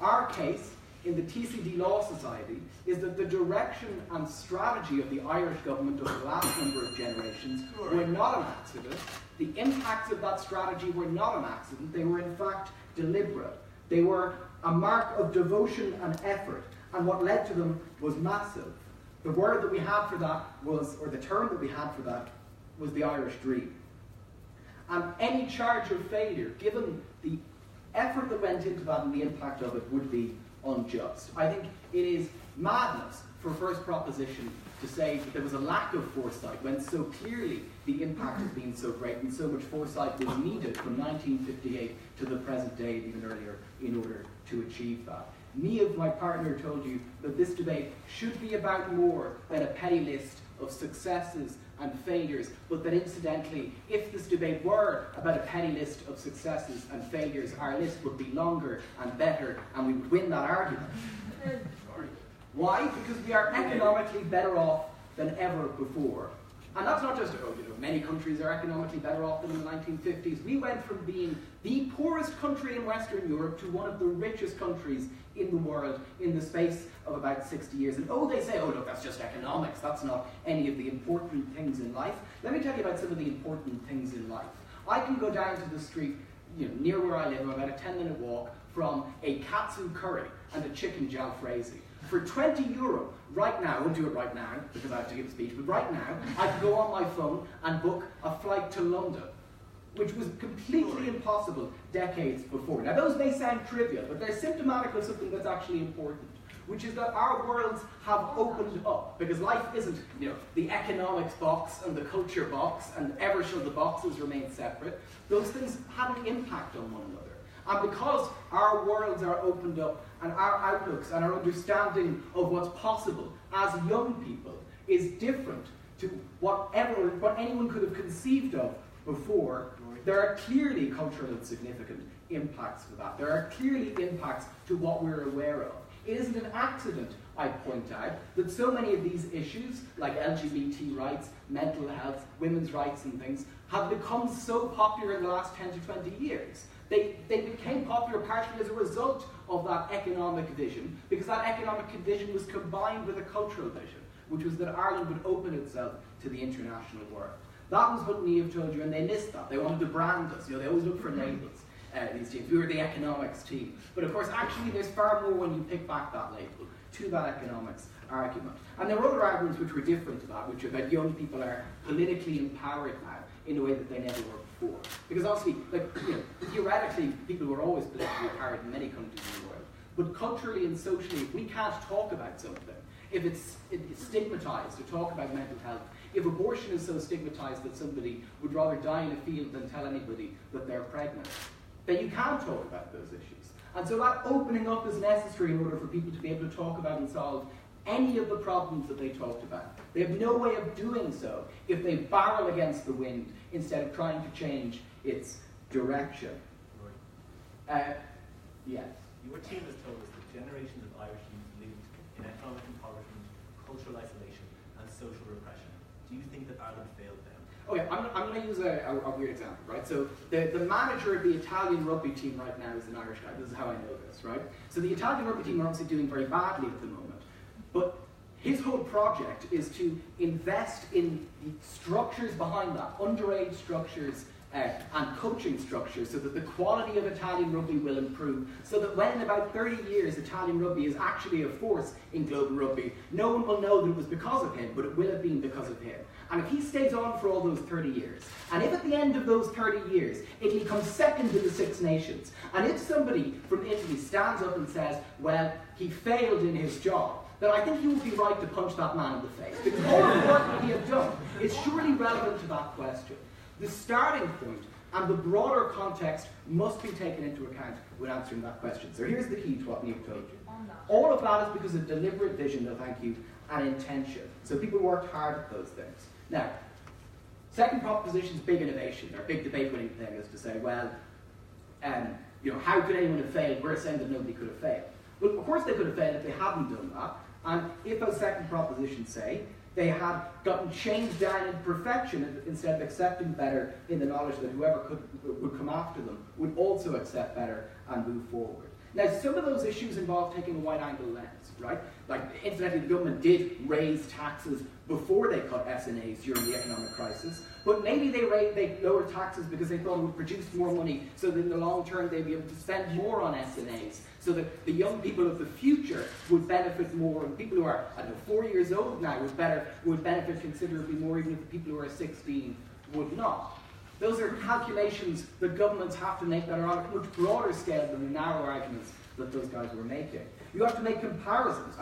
Our case in the TCD Law Society is that the direction and strategy of the Irish government over the last number of generations were not an accident. The impacts of that strategy were not an accident. They were in fact deliberate. They were a mark of devotion and effort, and what led to them was massive. The word that we had for that was, or the term that we had for that, was the Irish dream. And any charge of failure, given the effort that went into that and the impact of it, would be unjust. I think it is madness for first proposition to say that there was a lack of foresight when so clearly the impact has been so great and so much foresight was needed from 1958 to the present day, even earlier, in order to achieve that. Niamh, my partner, told you that this debate should be about more than a petty list of successes and failures, but that incidentally, if this debate were about a petty list of successes and failures, our list would be longer and better, and we would win that argument. Why? Because we are economically better off than ever before. And that's not just, many countries are economically better off than in the 1950s. We went from being the poorest country in Western Europe to one of the richest countries in the world in the space of about 60 years. And they say, look, that's just economics. That's not any of the important things in life. Let me tell you about some of the important things in life. I can go down to the street, near where I live, about a 10-minute walk from a katsu curry and a chicken jalfrezi. For €20 right now, I won't do it right now because I have to give a speech, but right now I can go on my phone and book a flight to London, which was completely impossible decades before. Now those may sound trivial, but they're symptomatic of something that's actually important, which is that our worlds have opened up, because life isn't the economics box and the culture box, and ever shall the boxes remain separate. Those things have an impact on one another. And because our worlds are opened up, and our outlooks and our understanding of what's possible as young people is different to what anyone could have conceived of before, there are clearly cultural and significant impacts to that. There are clearly impacts to what we're aware of. It isn't an accident, I point out, that so many of these issues, like LGBT rights, mental health, women's rights and things, have become so popular in the last 10 to 20 years. They became popular partially as a result of that economic vision, because that economic vision was combined with a cultural vision, which was that Ireland would open itself to the international world. That was what Niamh told you, and they missed that. They wanted to brand us. They always look for labels, these teams. We were the economics team. But of course, actually, there's far more when you pick back that label to that economics argument. And there were other arguments which were different to that, which are that young people are politically empowered now in a way that they never were before. Because obviously, theoretically, people were always politically empowered in many countries in the world. But culturally and socially, if we can't talk about something, if it's stigmatized to talk about mental health, if abortion is so stigmatized that somebody would rather die in a field than tell anybody that they're pregnant, then you can't talk about those issues. And so that opening up is necessary in order for people to be able to talk about and solve any of the problems that they talked about. They have no way of doing so if they barrel against the wind instead of trying to change its direction. Yes? Your team has told us that generations of Irish youth lived in economic impoverishment, cultural isolation, and social repression. Do you think that Ireland failed them? Okay, I'm going to use a weird example, right? So the manager of the Italian rugby team right now is an Irish guy. This is how I know this, right? So the Italian rugby team are obviously doing very badly at the moment, but his whole project is to invest in the structures behind that, underage structures and coaching structures, so that the quality of Italian rugby will improve, so that when in about 30 years Italian rugby is actually a force in global rugby, no one will know that it was because of him, but it will have been because of him. And if he stays on for all those 30 years, and if at the end of those 30 years Italy comes second in the Six Nations, and if somebody from Italy stands up and says, well, he failed in his job, then I think you would be right to punch that man in the face. Because all the work that he has done is surely relevant to that question. The starting point and the broader context must be taken into account when answering that question. So here's the key to what Niamh told you. All of that is because of deliberate vision, no thank you, and intention. So people worked hard at those things. Now, second proposition is big innovation, or big debate-winning thing is to say, well, how could anyone have failed? We're saying that nobody could have failed. Well, of course they could have failed if they hadn't done that. And if, as second propositions say, they had gotten chained down in perfection instead of accepting better in the knowledge that whoever would come after them would also accept better and move forward. Now, some of those issues involve taking a wide-angle lens, right? Like, incidentally, the government did raise taxes before they cut SNAs during the economic crisis, but maybe they lowered taxes because they thought it would produce more money so that in the long term they'd be able to spend more on SNAs, so that the young people of the future would benefit more, and people who are, 4 years old now would benefit considerably more, even if the people who are 16 would not. Those are calculations that governments have to make that are on a much broader scale than the narrow arguments that those guys were making. You have to make comparisons.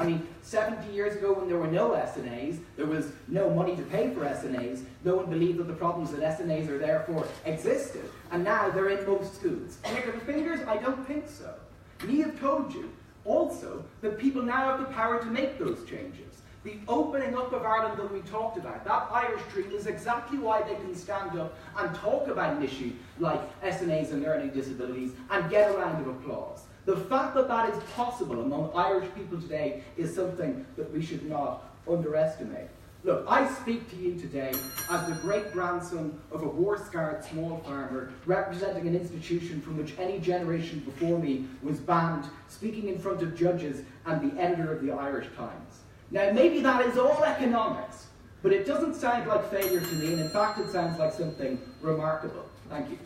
70 years ago when there were no SNAs, there was no money to pay for SNAs, no one believed that the problems that SNAs are there for existed, and now they're in most schools. Click of the fingers? I don't think so. Niamh told you Also, that people now have the power to make those changes. The opening up of Ireland that we talked about, that Irish dream, is exactly why they can stand up and talk about an issue like SNAs and learning disabilities and get a round of applause. The fact that that is possible among Irish people today is something that we should not underestimate. Look, I speak to you today as the great-grandson of a war-scarred small farmer representing an institution from which any generation before me was banned, speaking in front of judges and the editor of the Irish Times. Now, maybe that is all economics, but it doesn't sound like failure to me, and in fact it sounds like something remarkable. Thank you.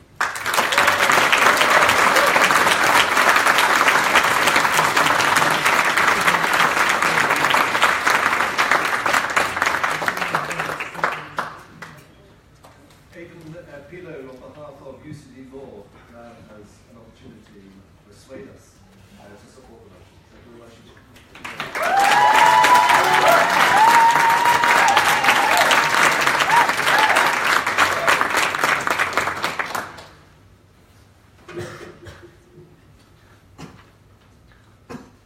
Pilo, on behalf of UCD Law, has an opportunity to persuade us to support the motion.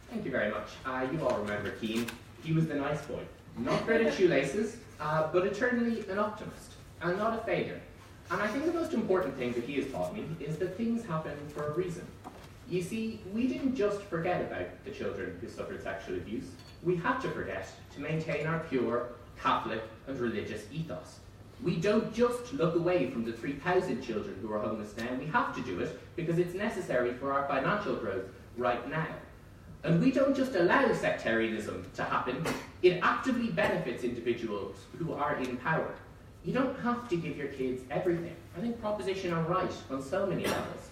Thank you very much. Thank you very much. You all remember Keane. He was the nice boy. Not great at shoelaces, but eternally an optimist, and not a failure. And I think the most important thing that he has taught me is that things happen for a reason. You see, we didn't just forget about the children who suffered sexual abuse. We had to forget to maintain our pure, Catholic and religious ethos. We don't just look away from the 3,000 children who are homeless now. We have to do it because it's necessary for our financial growth right now. And we don't just allow sectarianism to happen. It actively benefits individuals who are in power. You don't have to give your kids everything. I think Proposition are right on so many levels.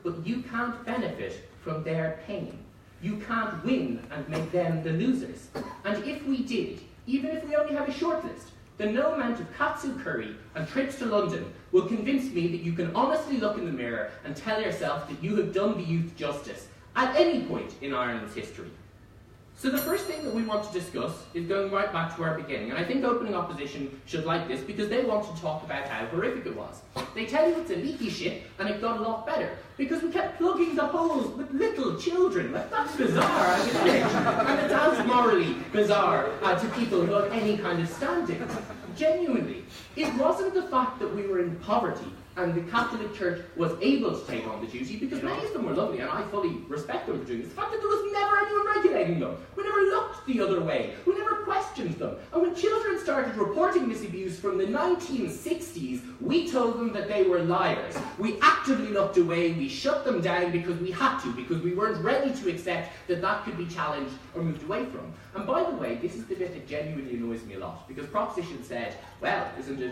But you can't benefit from their pain. You can't win and make them the losers. And if we did, even if we only have a short list, then no amount of katsu curry and trips to London will convince me that you can honestly look in the mirror and tell yourself that you have done the youth justice at any point in Ireland's history. So the first thing that we want to discuss is going right back to our beginning, and I think opening opposition should like this because they want to talk about how horrific it was. They tell you it's a leaky ship and it got a lot better because we kept plugging the holes with little children. Like, that's bizarre, I would think. And it's as morally bizarre to people who have any kind of standing. Genuinely, it wasn't the fact that we were in poverty and the Catholic Church was able to take on the duty, because many of them were lovely, and I fully respect them for doing this. The fact that there was never anyone regulating them. We never looked the other way. We never questioned them. And when children started reporting this abuse from the 1960s, we told them that they were liars. We actively looked away. We shut them down because we had to, because we weren't ready to accept that that could be challenged or moved away from. And by the way, this is the bit that genuinely annoys me a lot, because Proposition said, well,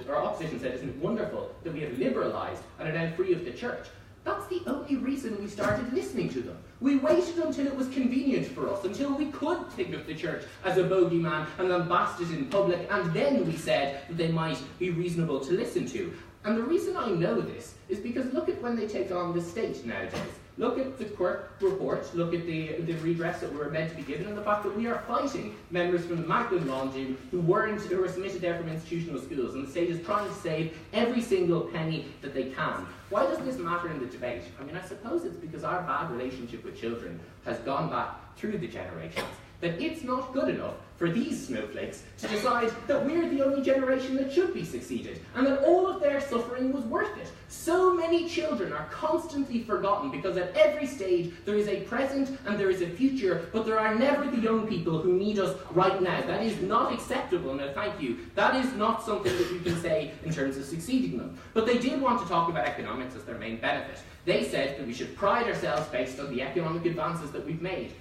Opposition said, isn't it wonderful that we have liberalised and are now free of the church? That's the only reason we started listening to them. We waited until it was convenient for us, until we could think of the church as a bogeyman and lambast it in public, and then we said that they might be reasonable to listen to. And the reason I know this is because look at when they take on the state nowadays. Look at the Quirk report, look at the redress that we're meant to be given, and the fact that we are fighting members from the Magdalen Law Gym who were submitted there from institutional schools, and the state is trying to save every single penny that they can. Why does this matter in the debate? I mean, I suppose it's because our bad relationship with children has gone back through the generations, that it's not good enough for these snowflakes to decide that we're the only generation that should be succeeded, and that all of their suffering was worth it. So many children are constantly forgotten because at every stage there is a present and there is a future, but there are never the young people who need us right now. That is not acceptable. No, thank you. That is not something that you can say in terms of succeeding them. But they did want to talk about economics as their main benefit. They said that we should pride ourselves based on the economic advances that we've made.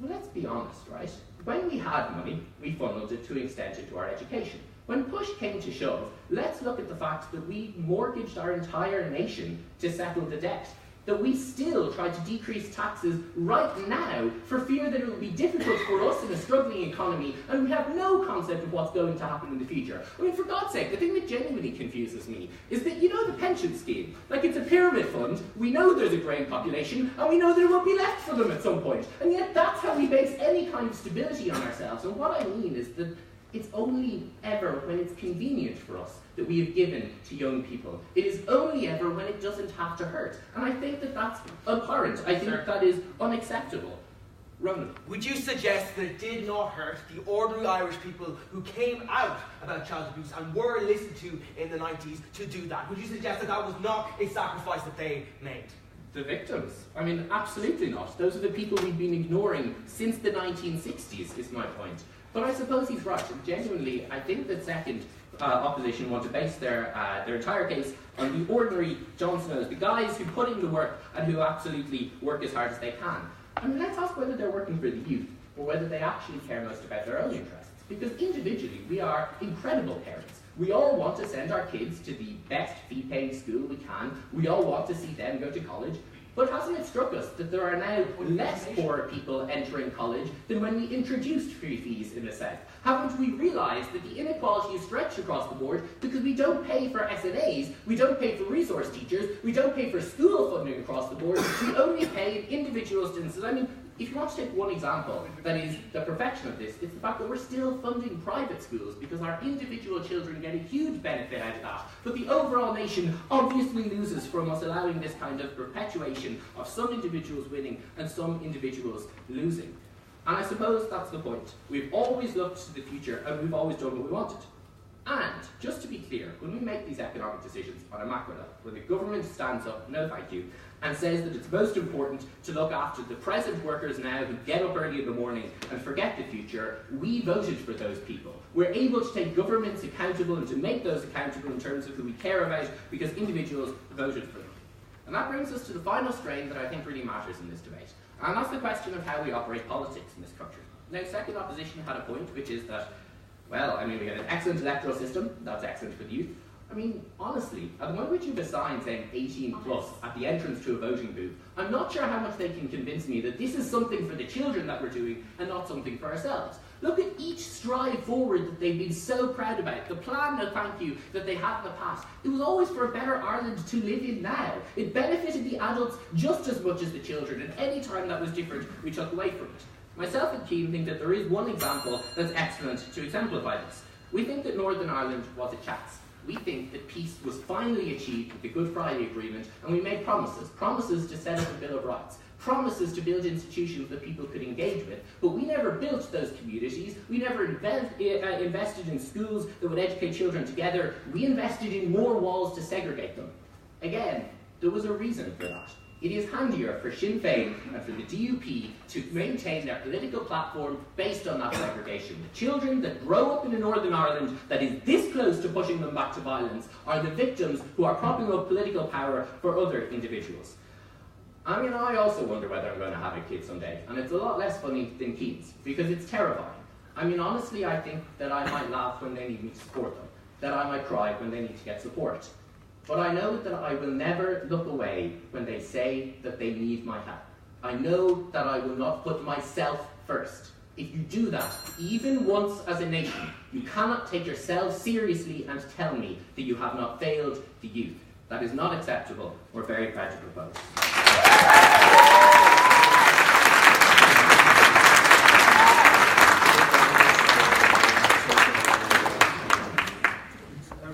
Well, let's be honest, right? When we had money, we funneled it to an extent into our education. When push came to shove, let's look at the fact that we mortgaged our entire nation to settle the debt. That we still try to decrease taxes right now for fear that it will be difficult for us in a struggling economy, and we have no concept of what's going to happen in the future. I mean, for God's sake, the thing that genuinely confuses me is that, you know, the pension scheme, like it's a pyramid fund, we know there's a greying population, and we know there will be left for them at some point, and yet that's how we base any kind of stability on ourselves. And what I mean is that it's only ever when it's convenient for us that we have given to young people. It is only ever when it doesn't have to hurt. And I think that that's abhorrent. I think that is unacceptable. Ronan, would you suggest that it did not hurt the ordinary Irish people who came out about child abuse and were listened to in the 90s to do that? Would you suggest that that was not a sacrifice that they made? The victims? I mean, absolutely not. Those are the people we've been ignoring since the 1960s, is my point. But I suppose he's right. Genuinely, I think that second opposition want to base their entire case on the ordinary Jon Snows, the guys who put in the work and who absolutely work as hard as they can. I mean, let's ask whether they're working for the youth or whether they actually care most about their own interests. Because individually, we are incredible parents. We all want to send our kids to the best fee-paying school we can. We all want to see them go to college. But hasn't it struck us that there are now less poor people entering college than when we introduced free fees in the South? Haven't we realised that the inequality is stretched across the board because we don't pay for SNAs, we don't pay for resource teachers, we don't pay for school funding across the board, we only pay in individual instances. I mean, if you want to take one example that is the perfection of this, it's the fact that we're still funding private schools because our individual children get a huge benefit out of that. But the overall nation obviously loses from us allowing this kind of perpetuation of some individuals winning and some individuals losing. And I suppose that's the point. We've always looked to the future and we've always done what we wanted. And, just to be clear, when we make these economic decisions on a macro level, when the government stands up, no thank you, and says that it's most important to look after the present workers now who get up early in the morning and forget the future, we voted for those people. We're able to take governments accountable and to make those accountable in terms of who we care about because individuals voted for them. And that brings us to the final strain that I think really matters in this debate. And that's the question of how we operate politics in this country. Now, second opposition had a point, which is that, well, I mean, we have an excellent electoral system, that's excellent for the youth. I mean, honestly, at the moment which you've a sign saying 18 plus at the entrance to a voting booth, I'm not sure how much they can convince me that this is something for the children that we're doing and not something for ourselves. Look at each stride forward that they've been so proud about. The plan, no thank you, that they had in the past. It was always for a better Ireland to live in now. It benefited the adults just as much as the children, and any time that was different, we took away from it. Myself and Keane think that there is one example that's excellent to exemplify this. We think that Northern Ireland was a chance. We think that peace was finally achieved with the Good Friday Agreement, and we made promises to set up a Bill of Rights, promises to build institutions that people could engage with, but we never built those communities, we never invested in schools that would educate children together, we invested in more walls to segregate them. Again, there was a reason for that. It is handier for Sinn Féin and for the DUP to maintain their political platform based on that segregation. The children that grow up in a Northern Ireland that is this close to pushing them back to violence are the victims who are propping up political power for other individuals. I mean, I also wonder whether I'm going to have a kid someday, and it's a lot less funny than Keane's, because it's terrifying. I mean, honestly, I think that I might laugh when they need me to support them, that I might cry when they need to get support. But I know that I will never look away when they say that they need my help. I know that I will not put myself first. If you do that, even once as a nation, you cannot take yourselves seriously and tell me that you have not failed the youth. That is not acceptable. We're very proud to propose.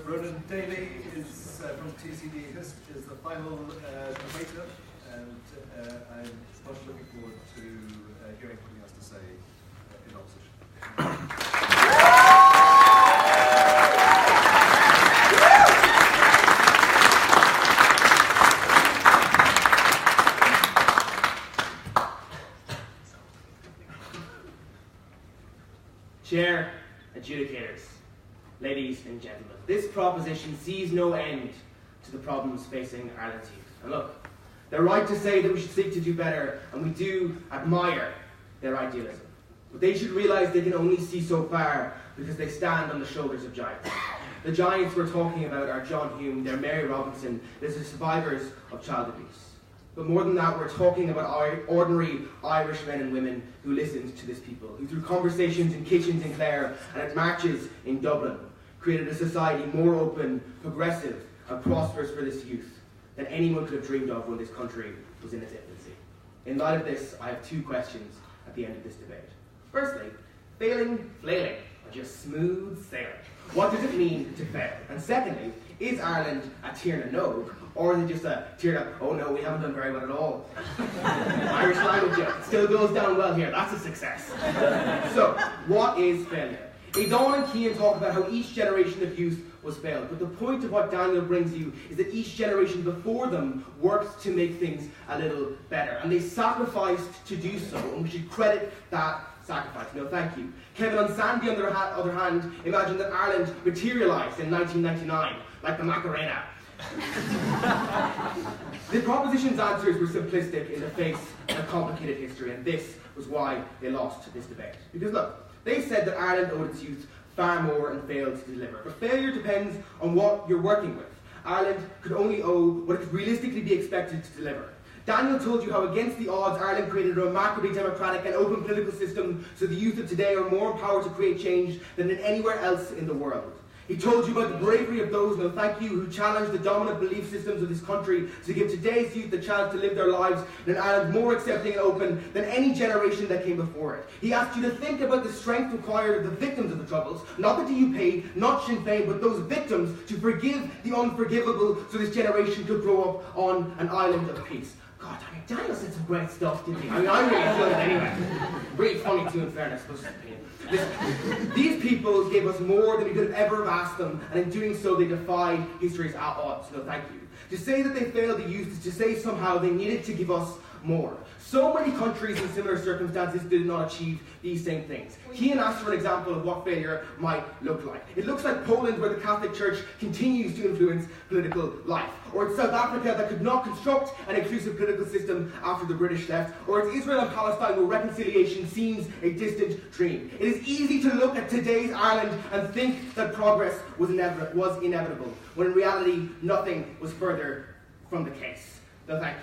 Ronan Daly is from TCD is the final debater, and I'm much looking forward to hearing what he has to say in opposition. Chair, adjudicators, ladies and gentlemen, this proposition sees no end to the problems facing Ireland's youth. And look, they're right to say that we should seek to do better, and we do admire their idealism. But they should realise they can only see so far because they stand on the shoulders of giants. The giants we're talking about are John Hume, they're Mary Robinson, they're the survivors of child abuse. But more than that, we're talking about our ordinary Irish men and women who listened to this people, who through conversations in kitchens in Clare and at marches in Dublin, created a society more open, progressive, and prosperous for this youth than anyone could have dreamed of when this country was in its infancy. In light of this, I have two questions at the end of this debate. Firstly, failing, flailing, or just smooth sailing? What does it mean to fail? And secondly, is Ireland a Tierna Nog, or is it just a Tierna, oh no, we haven't done very well at all? Irish language joke, still goes down well here, that's a success. So, what is failure? Dawn and Cian talk about how each generation of youth was failed, but the point of what Daniel brings you is that each generation before them worked to make things a little better, and they sacrificed to do so, and we should credit that sacrifice. No, thank you. Kevin and Sandy, on the other hand, imagined that Ireland materialised in 1999, like the Macarena. The proposition's answers were simplistic in the face of a complicated history, and this was why they lost this debate. Because look, they said that Ireland owed its youth far more and failed to deliver. But failure depends on what you're working with. Ireland could only owe what it could realistically be expected to deliver. Daniel told you how against the odds Ireland created a remarkably democratic and open political system so the youth of today are more empowered to create change than in anywhere else in the world. He told you about the bravery of those, no thank you, who challenged the dominant belief systems of this country to give today's youth the chance to live their lives in an Ireland more accepting and open than any generation that came before it. He asked you to think about the strength required of the victims of the Troubles, not the DUP, not Sinn Féin, but those victims to forgive the unforgivable so this generation could grow up on an island of peace. God, I mean, Daniel said some great stuff, didn't he? I mean, I really enjoyed it anyway. Really funny too, in fairness, but these people gave us more than we could have ever have asked them, and in doing so, they defied history's odds. No, thank you. To say that they failed the youth is to say somehow they needed to give us more. So many countries in similar circumstances did not achieve these same things. Cian asked for an example of what failure might look like. It looks like Poland, where the Catholic Church continues to influence political life. Or it's South Africa that could not construct an inclusive political system after the British left. Or it's Israel and Palestine, where reconciliation seems a distant dream. It is easy to look at today's Ireland and think that progress was inevitable, when in reality nothing was further from the case. No, thank you.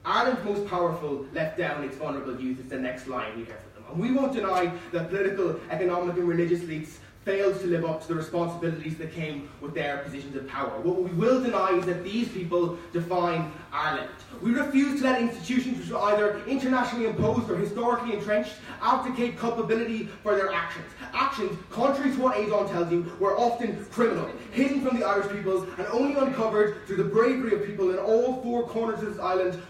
Ireland's most powerful left down its vulnerable youth is the next line we hear from them. And we won't deny that political, economic and religious elites failed to live up to the responsibilities that came with their positions of power. What we will deny is that these people define Ireland. We refuse to let institutions which are either internationally imposed or historically entrenched abdicate culpability for their actions. Actions, contrary to what Adon tells you, were often criminal, hidden from the Irish people, and only uncovered through the bravery of people in all four corners of this island,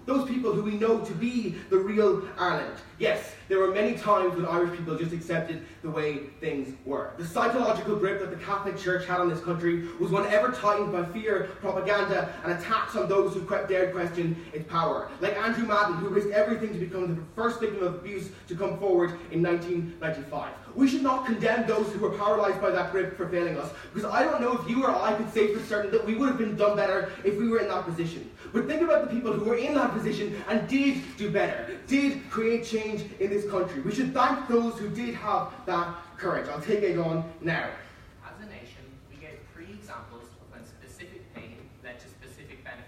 those people who we know to be the real Ireland. Yes, there were many times when Irish people just accepted the way things were. The psychological grip that the Catholic Church had on this country was one ever tightened by fear, propaganda, and attacks on those who dared question its power. Like Andrew Madden, who risked everything to become the first victim of abuse to come forward in 1995. We should not condemn those who were paralysed by that grip for failing us, because I don't know if you or I could say for certain that we would have been done better if we were in that position. But think about the people who were in that position and did do better, did create change in this country. We should thank those who did have that courage. I'll take it on now. As a nation, we gave 3 examples of when specific pain led to specific benefit.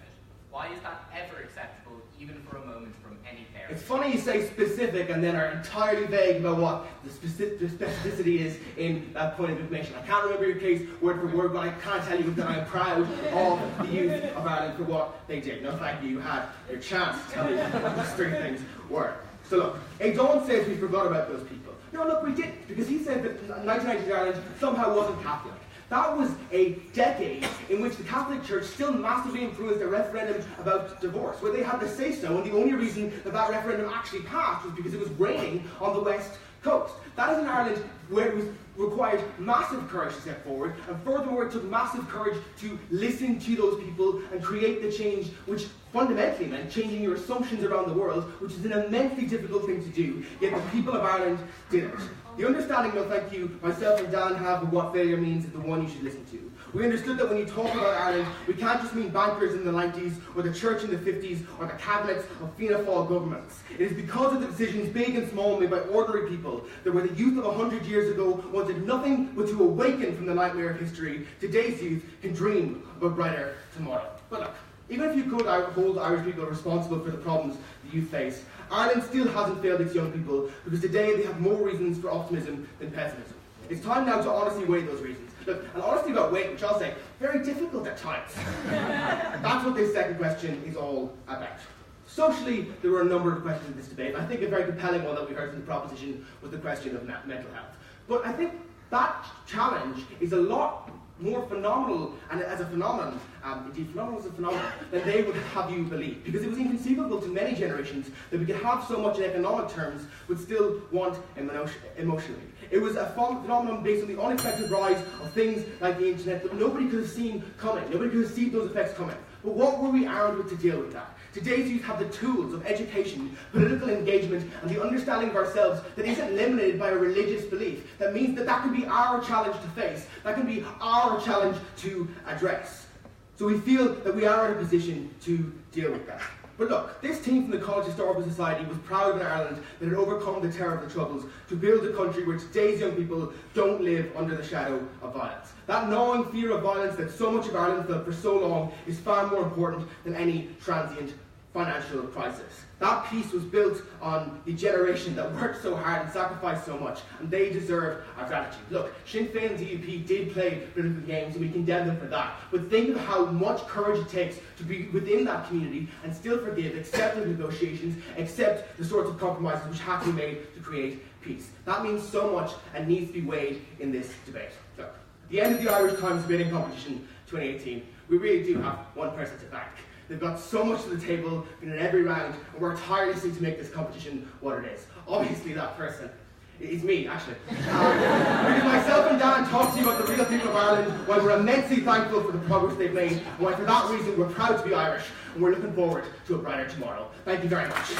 Why is that ever acceptable, even for a moment, from any parent? It's funny you say specific and then are entirely vague about what the specificity is in that point of information. I can't remember your case word for word, but I can tell you that I'm proud of the youth of Ireland for what they did. No, thank you. You had your chance to tell me what these 3 things were. So look, Adon says we forgot about those people. No, look, we didn't, because he said that 1990s Ireland somehow wasn't Catholic. That was a decade in which the Catholic Church still massively influenced a referendum about divorce, where they had the say-so, and the only reason that that referendum actually passed was because it was raining on the West Coast. That is an Ireland where it was required massive courage to step forward, and furthermore it took massive courage to listen to those people and create the change which fundamentally meant changing your assumptions around the world, which is an immensely difficult thing to do, yet the people of Ireland did it. The understanding, no thank you, myself and Dan have of what failure means is the one you should listen to. We understood that when you talk about Ireland, we can't just mean bankers in the 90s, or the church in the 50s, or the cabinets of Fianna Fáil governments. It is because of the decisions, big and small, made by ordinary people, that where the youth of 100 years ago wanted nothing but to awaken from the nightmare of history, today's youth can dream of a brighter tomorrow. But look, even if you could hold Irish people responsible for the problems the youth face, Ireland still hasn't failed its young people, because today they have more reasons for optimism than pessimism. It's time now to honestly weigh those reasons. Look, and honestly about weight, which I'll say, very difficult at times. That's what this second question is all about. Socially, there were a number of questions in this debate, and I think a very compelling one that we heard from the proposition was the question of mental health. But I think That challenge is a lot more phenomenal, and as a phenomenon, indeed phenomenal as a phenomenon, than they would have you believe. Because it was inconceivable to many generations that we could have so much in economic terms, but still want emotionally. It was a phenomenon based on the unexpected rise of things like the internet that nobody could have seen coming. Nobody could have seen those effects coming. But what were we armed with to deal with that? Today's youth have the tools of education, political engagement, and the understanding of ourselves that isn't limited by a religious belief. That means that can be our challenge to face. That can be our challenge to address. So we feel that we are in a position to deal with that. But look, this team from the College Historical Society was proud of an Ireland that had overcome the terror of the Troubles to build a country where today's young people don't live under the shadow of violence. That gnawing fear of violence that so much of Ireland felt for so long is far more important than any transient financial crisis. That peace was built on the generation that worked so hard and sacrificed so much, and they deserve our gratitude. Look, Sinn Féin and DUP did play political games, and we condemn them for that. But think of how much courage it takes to be within that community and still forgive, accept the negotiations, accept the sorts of compromises which have to be made to create peace. That means so much and needs to be weighed in this debate. Look, at the end of the Irish Times debating competition 2018, we really do have one person to thank. They've got so much to the table, been in every round, and worked tirelessly to make this competition what it is. Obviously, that person is me, actually. Because myself and Dan talk to you about the real people of Ireland, why we're immensely thankful for the progress they've made, and why for that reason we're proud to be Irish, and we're looking forward to a brighter tomorrow. Thank you very much.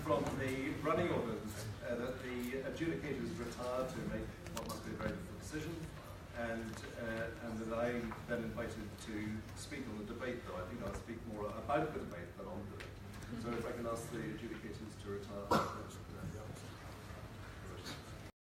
From the running orders that the adjudicators retired to make what must be a very difficult decision, and that I'm then invited to speak on the debate, though I think I'll speak more about the debate than on the debate. So if I can ask the adjudicators to retire.